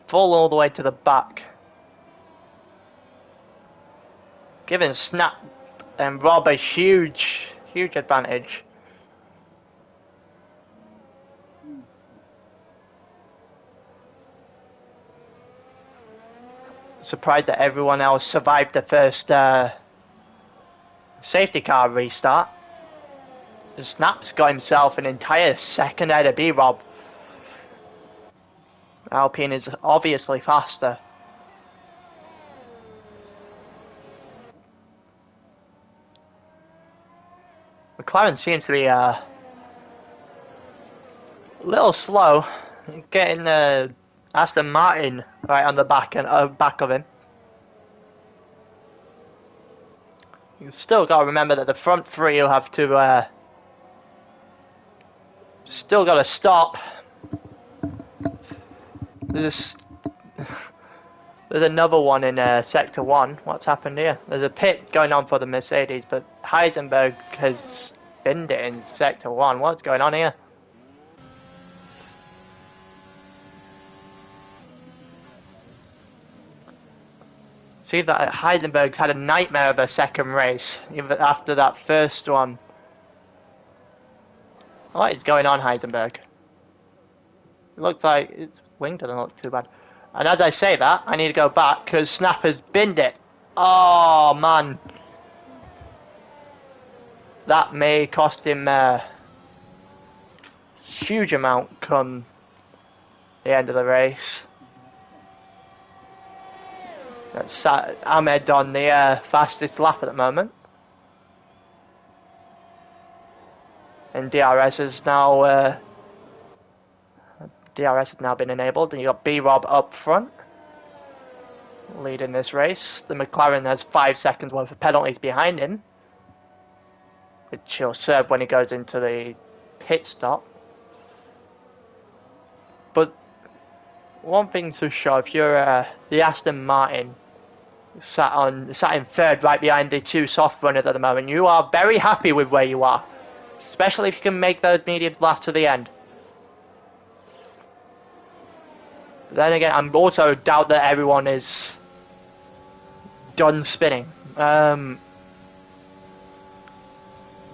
Speaker 1: full all the way to the back. Giving Snap and Rob a huge advantage. Surprised that everyone else survived the first safety car restart. Snap's got himself an entire second ahead of B-Rob. Alpine is obviously faster. McLaren seems to be a little slow, getting Aston Martin right on the back of him. You still got to remember that the front three will have to still got to stop. There's another one in Sector 1. What's happened here? There's a pit going on for the Mercedes, but Heisenberg has binned it in Sector 1. What's going on here? See that Heisenberg's had a nightmare of a second race, even after that first one. What is going on, Heisenberg? It looks like its wing doesn't look too bad. And as I say that, I need to go back because Snap has binned it. Oh man, that may cost him a huge amount come the end of the race. That's Ahmed on the fastest lap at the moment. And DRS has now been enabled, and you got B-Rob up front, leading this race. The McLaren has 5 seconds worth of penalties behind him, which he'll serve when he goes into the pit stop. But one thing to show, if you're the Aston Martin, sat in third, right behind the two soft runners at the moment, you are very happy with where you are, especially if you can make those mediums last to the end. Then again, I'm also doubt that everyone is done spinning. You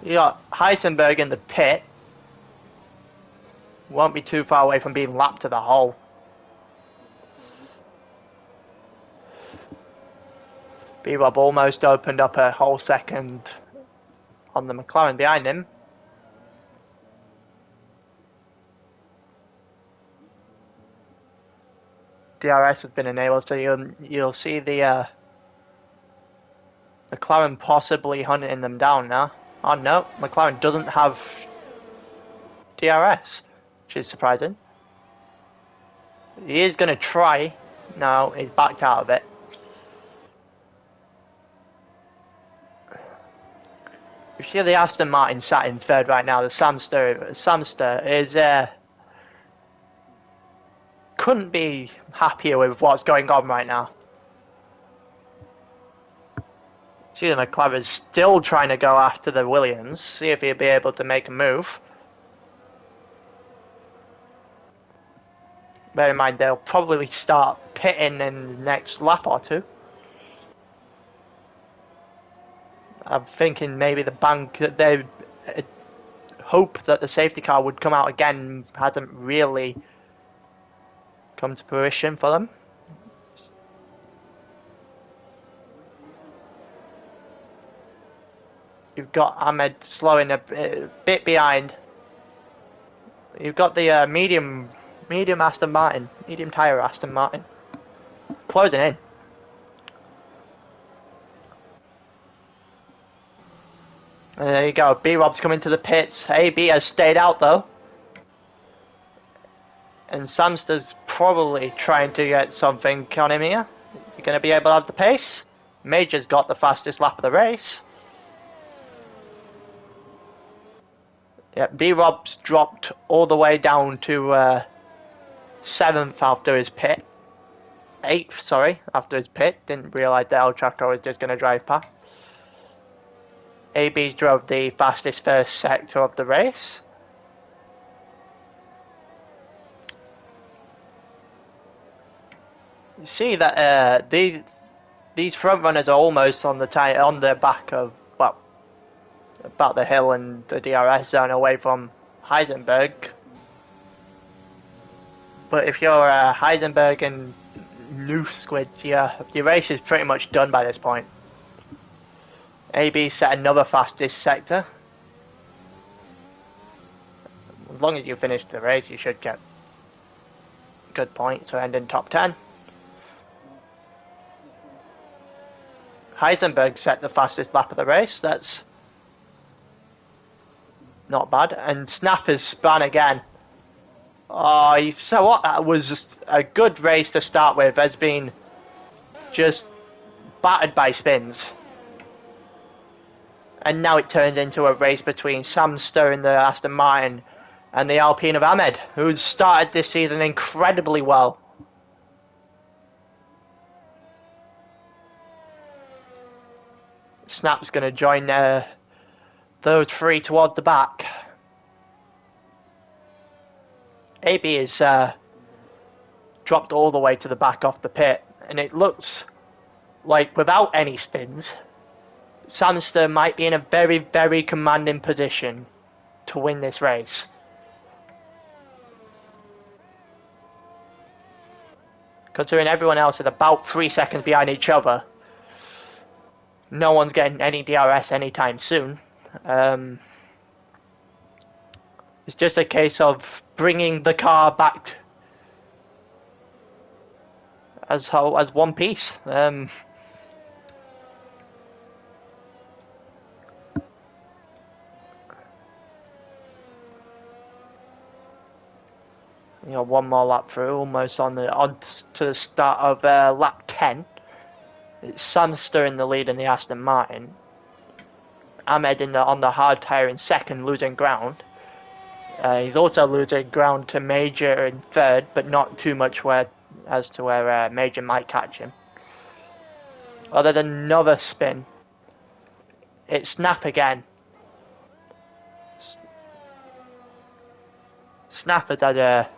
Speaker 1: got Heisenberg in the pit. Won't be too far away from being lapped to the hole. B-Rob almost opened up a whole second on the McLaren behind him. DRS has been enabled, so you'll see the McLaren possibly hunting them down now. Oh no, McLaren doesn't have DRS, which is surprising. He is going to try. No, he's backed out of it. You see the Aston Martin sat in third right now. The Samster is couldn't be happier with what's going on right now. See the McLaren's still trying to go after the Williams, see if he'll be able to make a move. Bear in mind they'll probably start pitting in the next lap or two. I'm thinking maybe the bank that they hope that the safety car would come out again hasn't really come to fruition for them. You've got Ahmed slowing a bit behind. You've got the medium Aston Martin, medium tyre Aston Martin, closing in. And there you go, B-Rob's coming to the pits. AB has stayed out though. And Samster's probably trying to get something on him here. Is he going to be able to have the pace? Major's got the fastest lap of the race. Yeah, B-Rob's dropped all the way down to 7th after his pit. 8th, sorry, after his pit. Didn't realise that El Choco was just going to drive past. AB's drove the fastest first sector of the race. You see that these front runners are almost on the back of, well, about the hill and the DRS zone away from Heisenberg. But if you're Heisenberg and New Squids, your race is pretty much done by this point. AB set another fastest sector. As long as you finish the race, you should get good points to end in top 10. Heisenberg set the fastest lap of the race. That's not bad. And Snap has spun again. Oh, so what? That was just a good race to start with. Has been just battered by spins. And now it turns into a race between Samster in the Aston Martin and the Alpine of Ahmed, who started this season incredibly well. Snap's going to join those three toward the back. AB is dropped all the way to the back off the pit, and it looks like without any spins, Samster might be in a very, very commanding position to win this race. Considering everyone else is about 3 seconds behind each other, no one's getting any DRS anytime soon. It's just a case of bringing the car back as one piece. One more lap through, almost on to the start of lap 10. It's Samster in the lead in the Aston Martin. Ahmed on the hard tyre in second, losing ground. He's also losing ground to Major in third, but not too much as to where Major might catch him. Other than another spin, it's Snap again. Snap has had a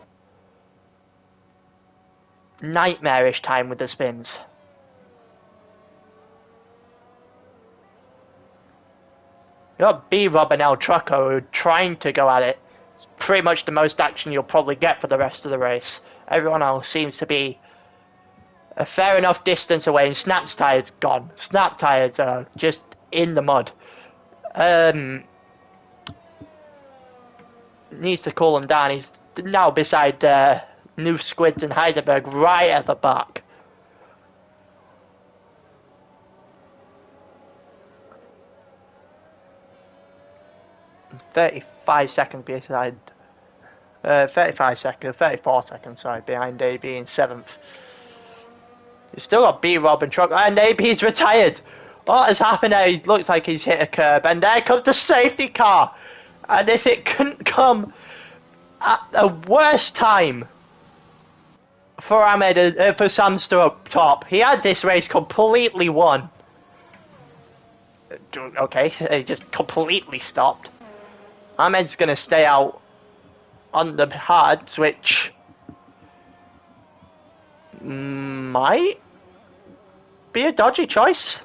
Speaker 1: nightmarish time with the spins. You got B-Rob and El Trucco trying to go at it. It's pretty much the most action you'll probably get for the rest of the race. Everyone else seems to be a fair enough distance away, and Snap's tyres gone. Snap tyres are just in the mud. Needs to cool him down. He's now beside New Squids and Heidelberg right at the back. "35 seconds behind." 34 seconds, sorry, behind AB in 7th. He's still got B-Rob and Truck, and AB's retired. What has happened there? He looks like he's hit a curb, and there comes the safety car. And if it couldn't come at the worst time for Ahmed, for Samster up top, he had this race completely won. Okay, he just completely stopped. Ahmed's going to stay out on the hards, which might be a dodgy choice.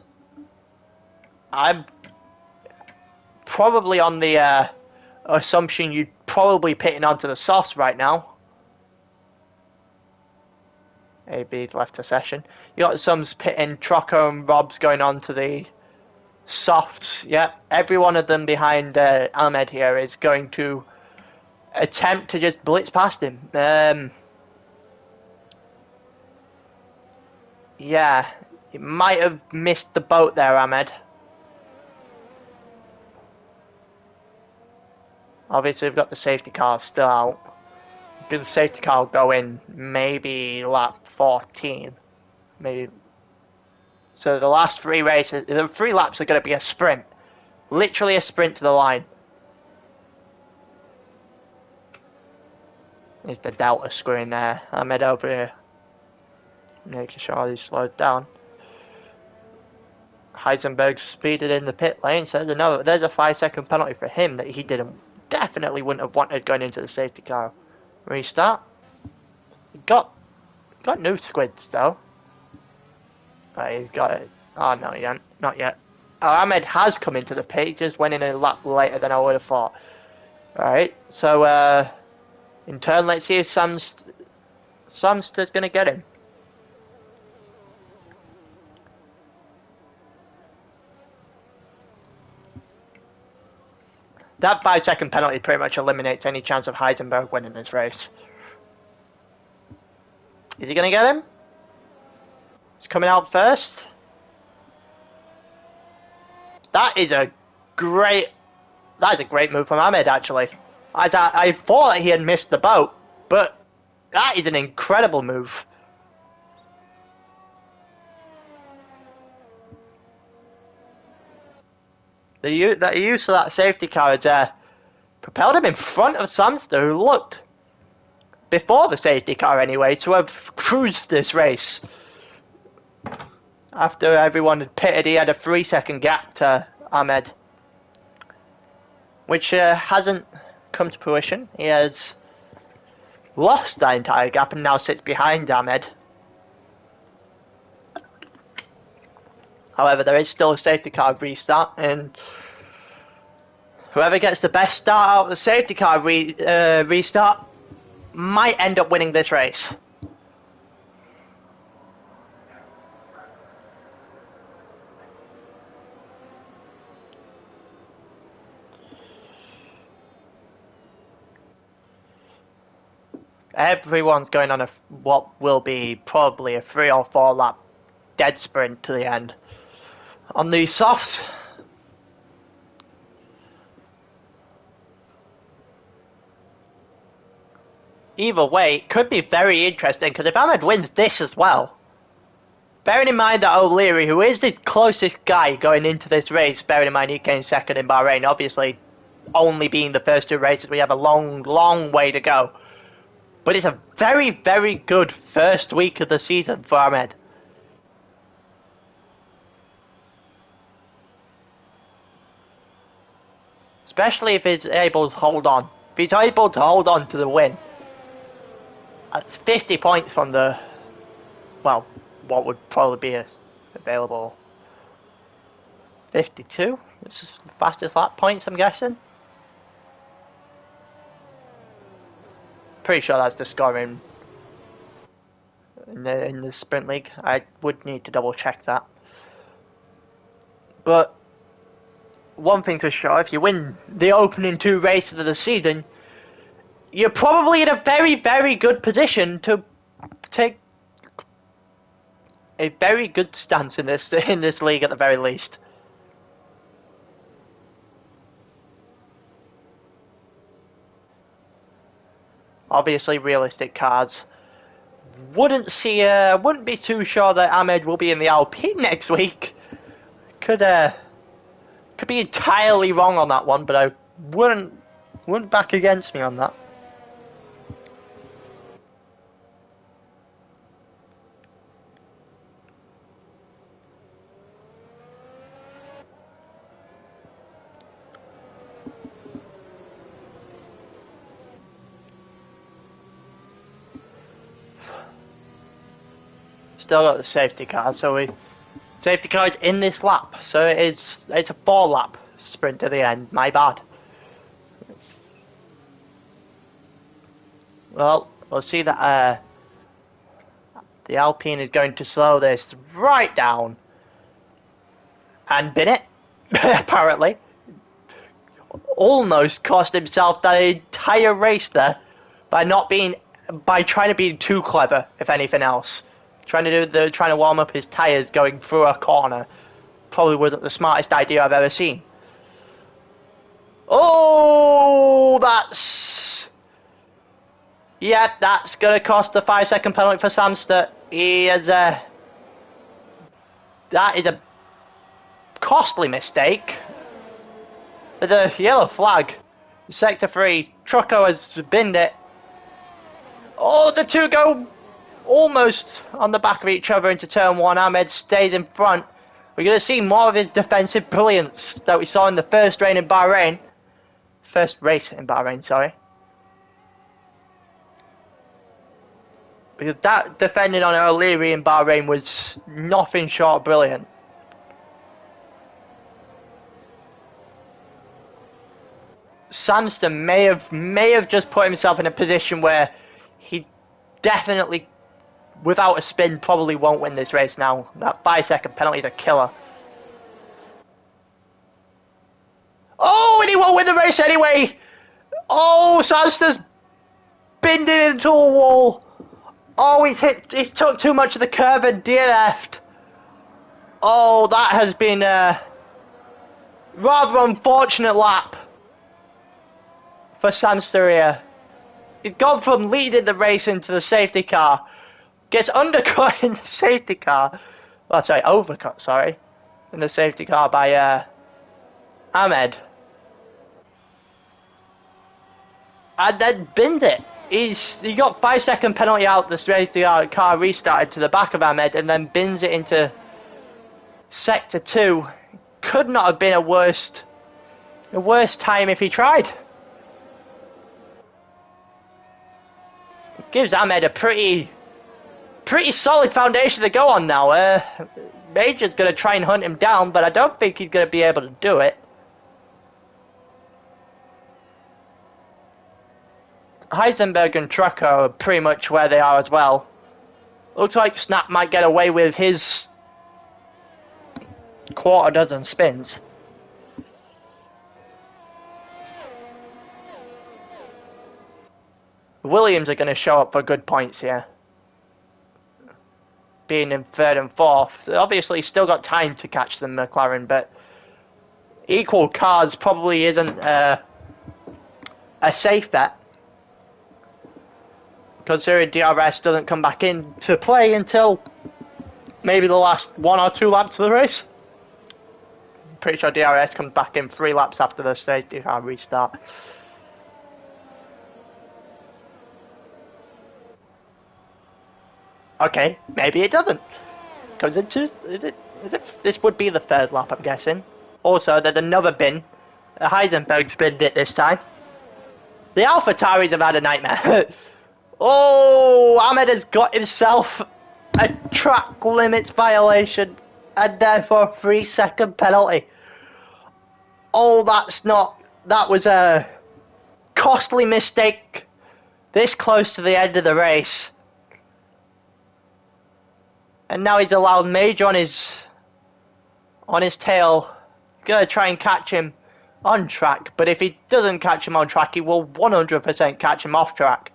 Speaker 1: I'm probably on the assumption you'd probably pitting onto the softs right now. AB's left the session. You got some pitting, Troco and Rob's going on to the softs. Yeah, every one of them behind Ahmed here is going to attempt to just blitz past him. Yeah, you might have missed the boat there, Ahmed. Obviously, we've got the safety car still out. The safety car will go in maybe lap 14. Maybe. So the last three races, the 3 laps are going to be a sprint. Literally a sprint to the line. Is the Delta screen there. Ahmed over here, making sure he's slowed down. Heisenberg speeded in the pit lane, so there's a 5-second penalty for him that he definitely wouldn't have wanted going into the safety car. Restart. Got new squids though. Right, he's got it. Oh no, he hasn't. Not yet. Oh, Ahmed has come into the pit. He just went in a lap later than I would have thought. Alright, so in turn, let's see if Samster's gonna get him. That 5-second penalty pretty much eliminates any chance of Heisenberg winning this race. Is he gonna get him? He's coming out first. That is a great move from Ahmed, actually. I thought that he had missed the boat, but that is an incredible move. The use of that safety car has propelled him in front of Samster, who looked, before the safety car anyway, to have cruised this race. After everyone had pitted, he had a 3-second gap to Ahmed, which hasn't come to fruition. He has lost that entire gap and now sits behind Ahmed. However, there is still a safety car restart, and whoever gets the best start out of the safety car restart might end up winning this race. Everyone's going on what will be probably a 3 or 4 lap dead sprint to the end. On the softs, either way, it could be very interesting, because if Ahmed wins this as well, bearing in mind that O'Leary, who is the closest guy going into this race, bearing in mind he came second in Bahrain, obviously only being the first 2 races, we have a long, long way to go. But it's a very, very good first week of the season for Ahmed. Especially if he's able to hold on. If he's able to hold on to the win, that's 50 points from the, well, what would probably be available. 52? This is the fastest lap points, I'm guessing. Pretty sure that's the score in the sprint league. I would need to double check that. But one thing for sure, if you win the opening 2 races of the season, you're probably in a very, very good position to take a very good stance in this league at the very least. Obviously, realistic cards. Wouldn't be too sure that Ahmed will be in the Alpine next week. Could be entirely wrong on that one, but I wouldn't back against me on that. Still got the safety car, so safety car is in this lap, so it's a 4 lap sprint to the end. My bad. Well, we'll see that the Alpine is going to slow this right down and bin it. Apparently, almost cost himself that entire race there by trying to be too clever, if anything else. Trying to warm up his tyres going through a corner probably wasn't the smartest idea I've ever seen. Oh, that's gonna cost the 5-second penalty for Samster. That is a costly mistake. The yellow flag, Sector 3, Trucco has binned it. Oh, the two go almost on the back of each other into turn one. Ahmed stayed in front. We're going to see more of his defensive brilliance that we saw in the first race in Bahrain. First race in Bahrain, sorry. Because that defending on O'Leary in Bahrain was nothing short of brilliant. Samston may have just put himself in a position where he definitely, without a spin, probably won't win this race now. That 5-second penalty is a killer. Oh, and he won't win the race anyway! Oh, Samston's binned it into a wall. Oh, he took too much of the curve and DNF'd. Oh, that has been a rather unfortunate lap for Samster here. He's gone from leading the race into the safety car, gets undercut in the safety car. Well, sorry, overcut, sorry, in the safety car by Ahmed. And then binned it. He got 5-second penalty out, the safety car restarted to the back of Ahmed and then bins it into sector 2. Could not have been a worse time if he tried. Gives Ahmed a pretty solid foundation to go on now. Major's going to try and hunt him down, but I don't think he's going to be able to do it. Heisenberg and Trucker are pretty much where they are as well. Looks like Snap might get away with his quarter dozen spins. Williams are going to show up for good points here. Being in third and fourth. Obviously still got time to catch the McLaren, but equal cars probably isn't a safe bet, considering DRS doesn't come back into play until maybe the last 1 or 2 laps of the race. I'm pretty sure DRS comes back in 3 laps after the safety car restart. Okay, maybe it doesn't. Comes into this would be the 3rd lap, I'm guessing. Also, there's another bin. Heisenberg's binned it this time. The AlphaTauris have had a nightmare. Oh, Ahmed has got himself a track limits violation and therefore a 3-second penalty. Oh, that was a costly mistake this close to the end of the race. And now he's allowed Major on his tail. Gonna try and catch him on track, but if he doesn't catch him on track, he will 100% catch him off track.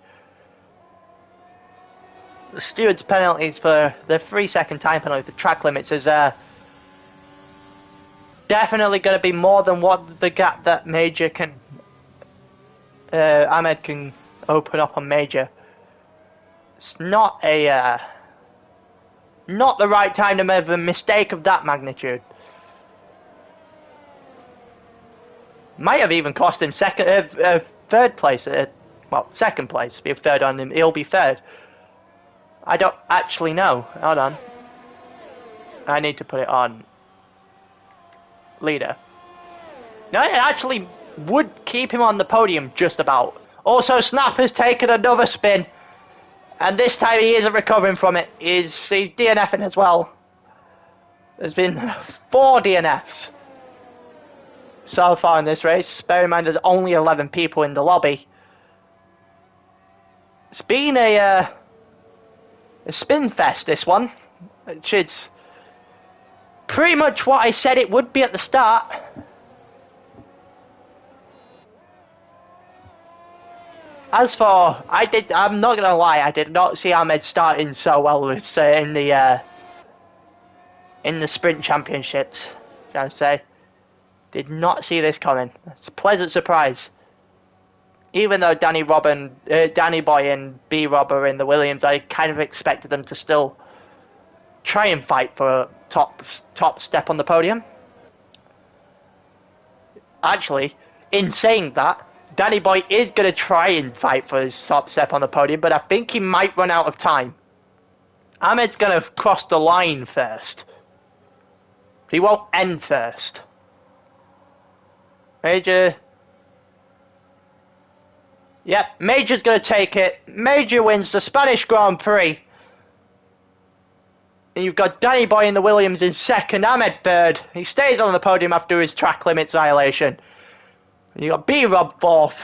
Speaker 1: The steward's penalties for the 3-second time penalty for track limits is definitely going to be more than what the gap that Major can Ahmed can open up on Major. It's not the right time to make a mistake of that magnitude. Might have even cost him third place. Well, second place. Be third on him. He'll be third. I don't actually know. Hold on. I need to put it on leader. No, it actually would keep him on the podium just about. Also, Snap has taken another spin. And this time he isn't recovering from it. He's DNFing as well. There's been 4 DNFs so far in this race. Bear in mind there's only 11 people in the lobby. It's been a spin fest, this one, which is pretty much what I said it would be at the start. As for, I'm not gonna lie, I did not see Ahmed starting so well with in the sprint championships. Can I say, did not see this coming. It's a pleasant surprise. Even though Danny Boy and B Rob are in the Williams, I kind of expected them to still try and fight for a top step on the podium. Actually, in saying that, Danny Boy is going to try and fight for his top step on the podium, but I think he might run out of time. Ahmed's going to cross the line first. He won't end first. Major. Yep, Major's going to take it. Major wins the Spanish Grand Prix. And you've got Danny Boy in the Williams in second, Ahmed third. He stays on the podium after his track limits violation. And you've got B-Rob fourth,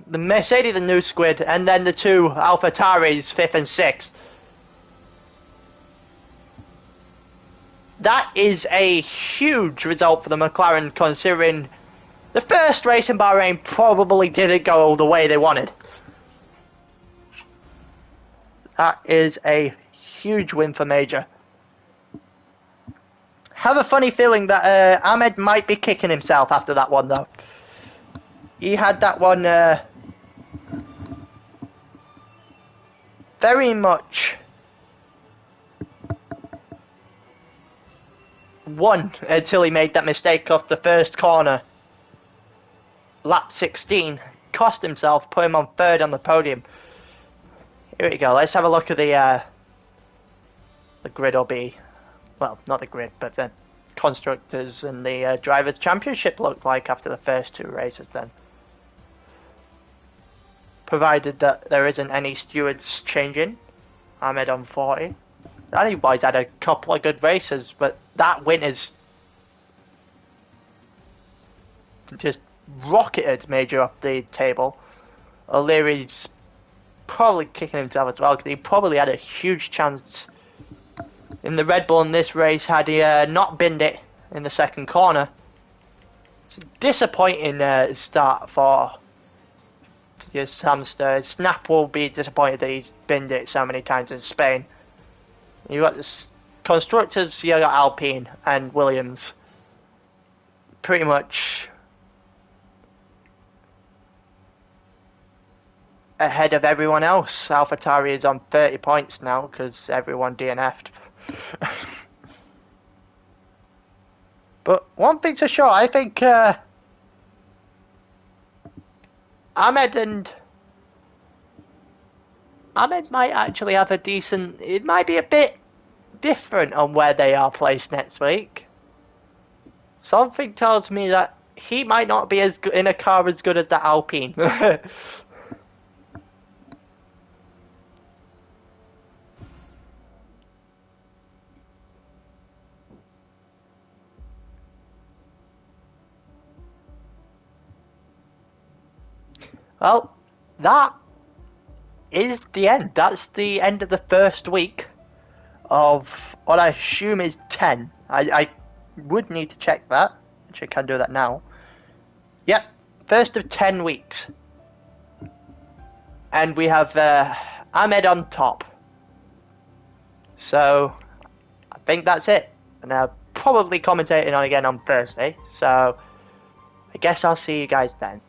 Speaker 1: the Mercedes, the new squid, and then the two AlphaTauris, fifth and sixth. That is a huge result for the McLaren, considering the first race in Bahrain probably didn't go the way they wanted. That is a huge win for Major. Have a funny feeling that Ahmed might be kicking himself after that one, though. He had that one very much won until he made that mistake off the first corner. Lap 16, cost himself, put him on third on the podium. Here we go, let's have a look at the grid will be, well, not the grid, but the Constructors and the Drivers' Championship looked like after the first two races then. Provided that there isn't any stewards changing. Ahmed on 40. Danny Boy's had a couple of good races, but that win is just rocketed Major off the table. O'Leary's probably kicking himself as well, because he probably had a huge chance in the Red Bull in this race had he not binned it in the second corner. It's a disappointing start for yes, Hamster. Snap will be disappointed that he's binned it so many times in Spain. You got the Constructors, you got Alpine and Williams. Pretty much ahead of everyone else. AlphaTauri is on 30 points now because everyone DNF'd. But one thing's for sure, I think Ahmed might actually have a decent. It might be a bit different on where they are placed next week. Something tells me that he might not be as good in a car as good as the Alpine. Well, that is the end. That's the end of the first week of what I assume is 10. I would need to check that, which I can do that now. Yep, first of 10 weeks. And we have Ahmed on top. So, I think that's it. And I'll probably commentating on again on Thursday. So, I guess I'll see you guys then.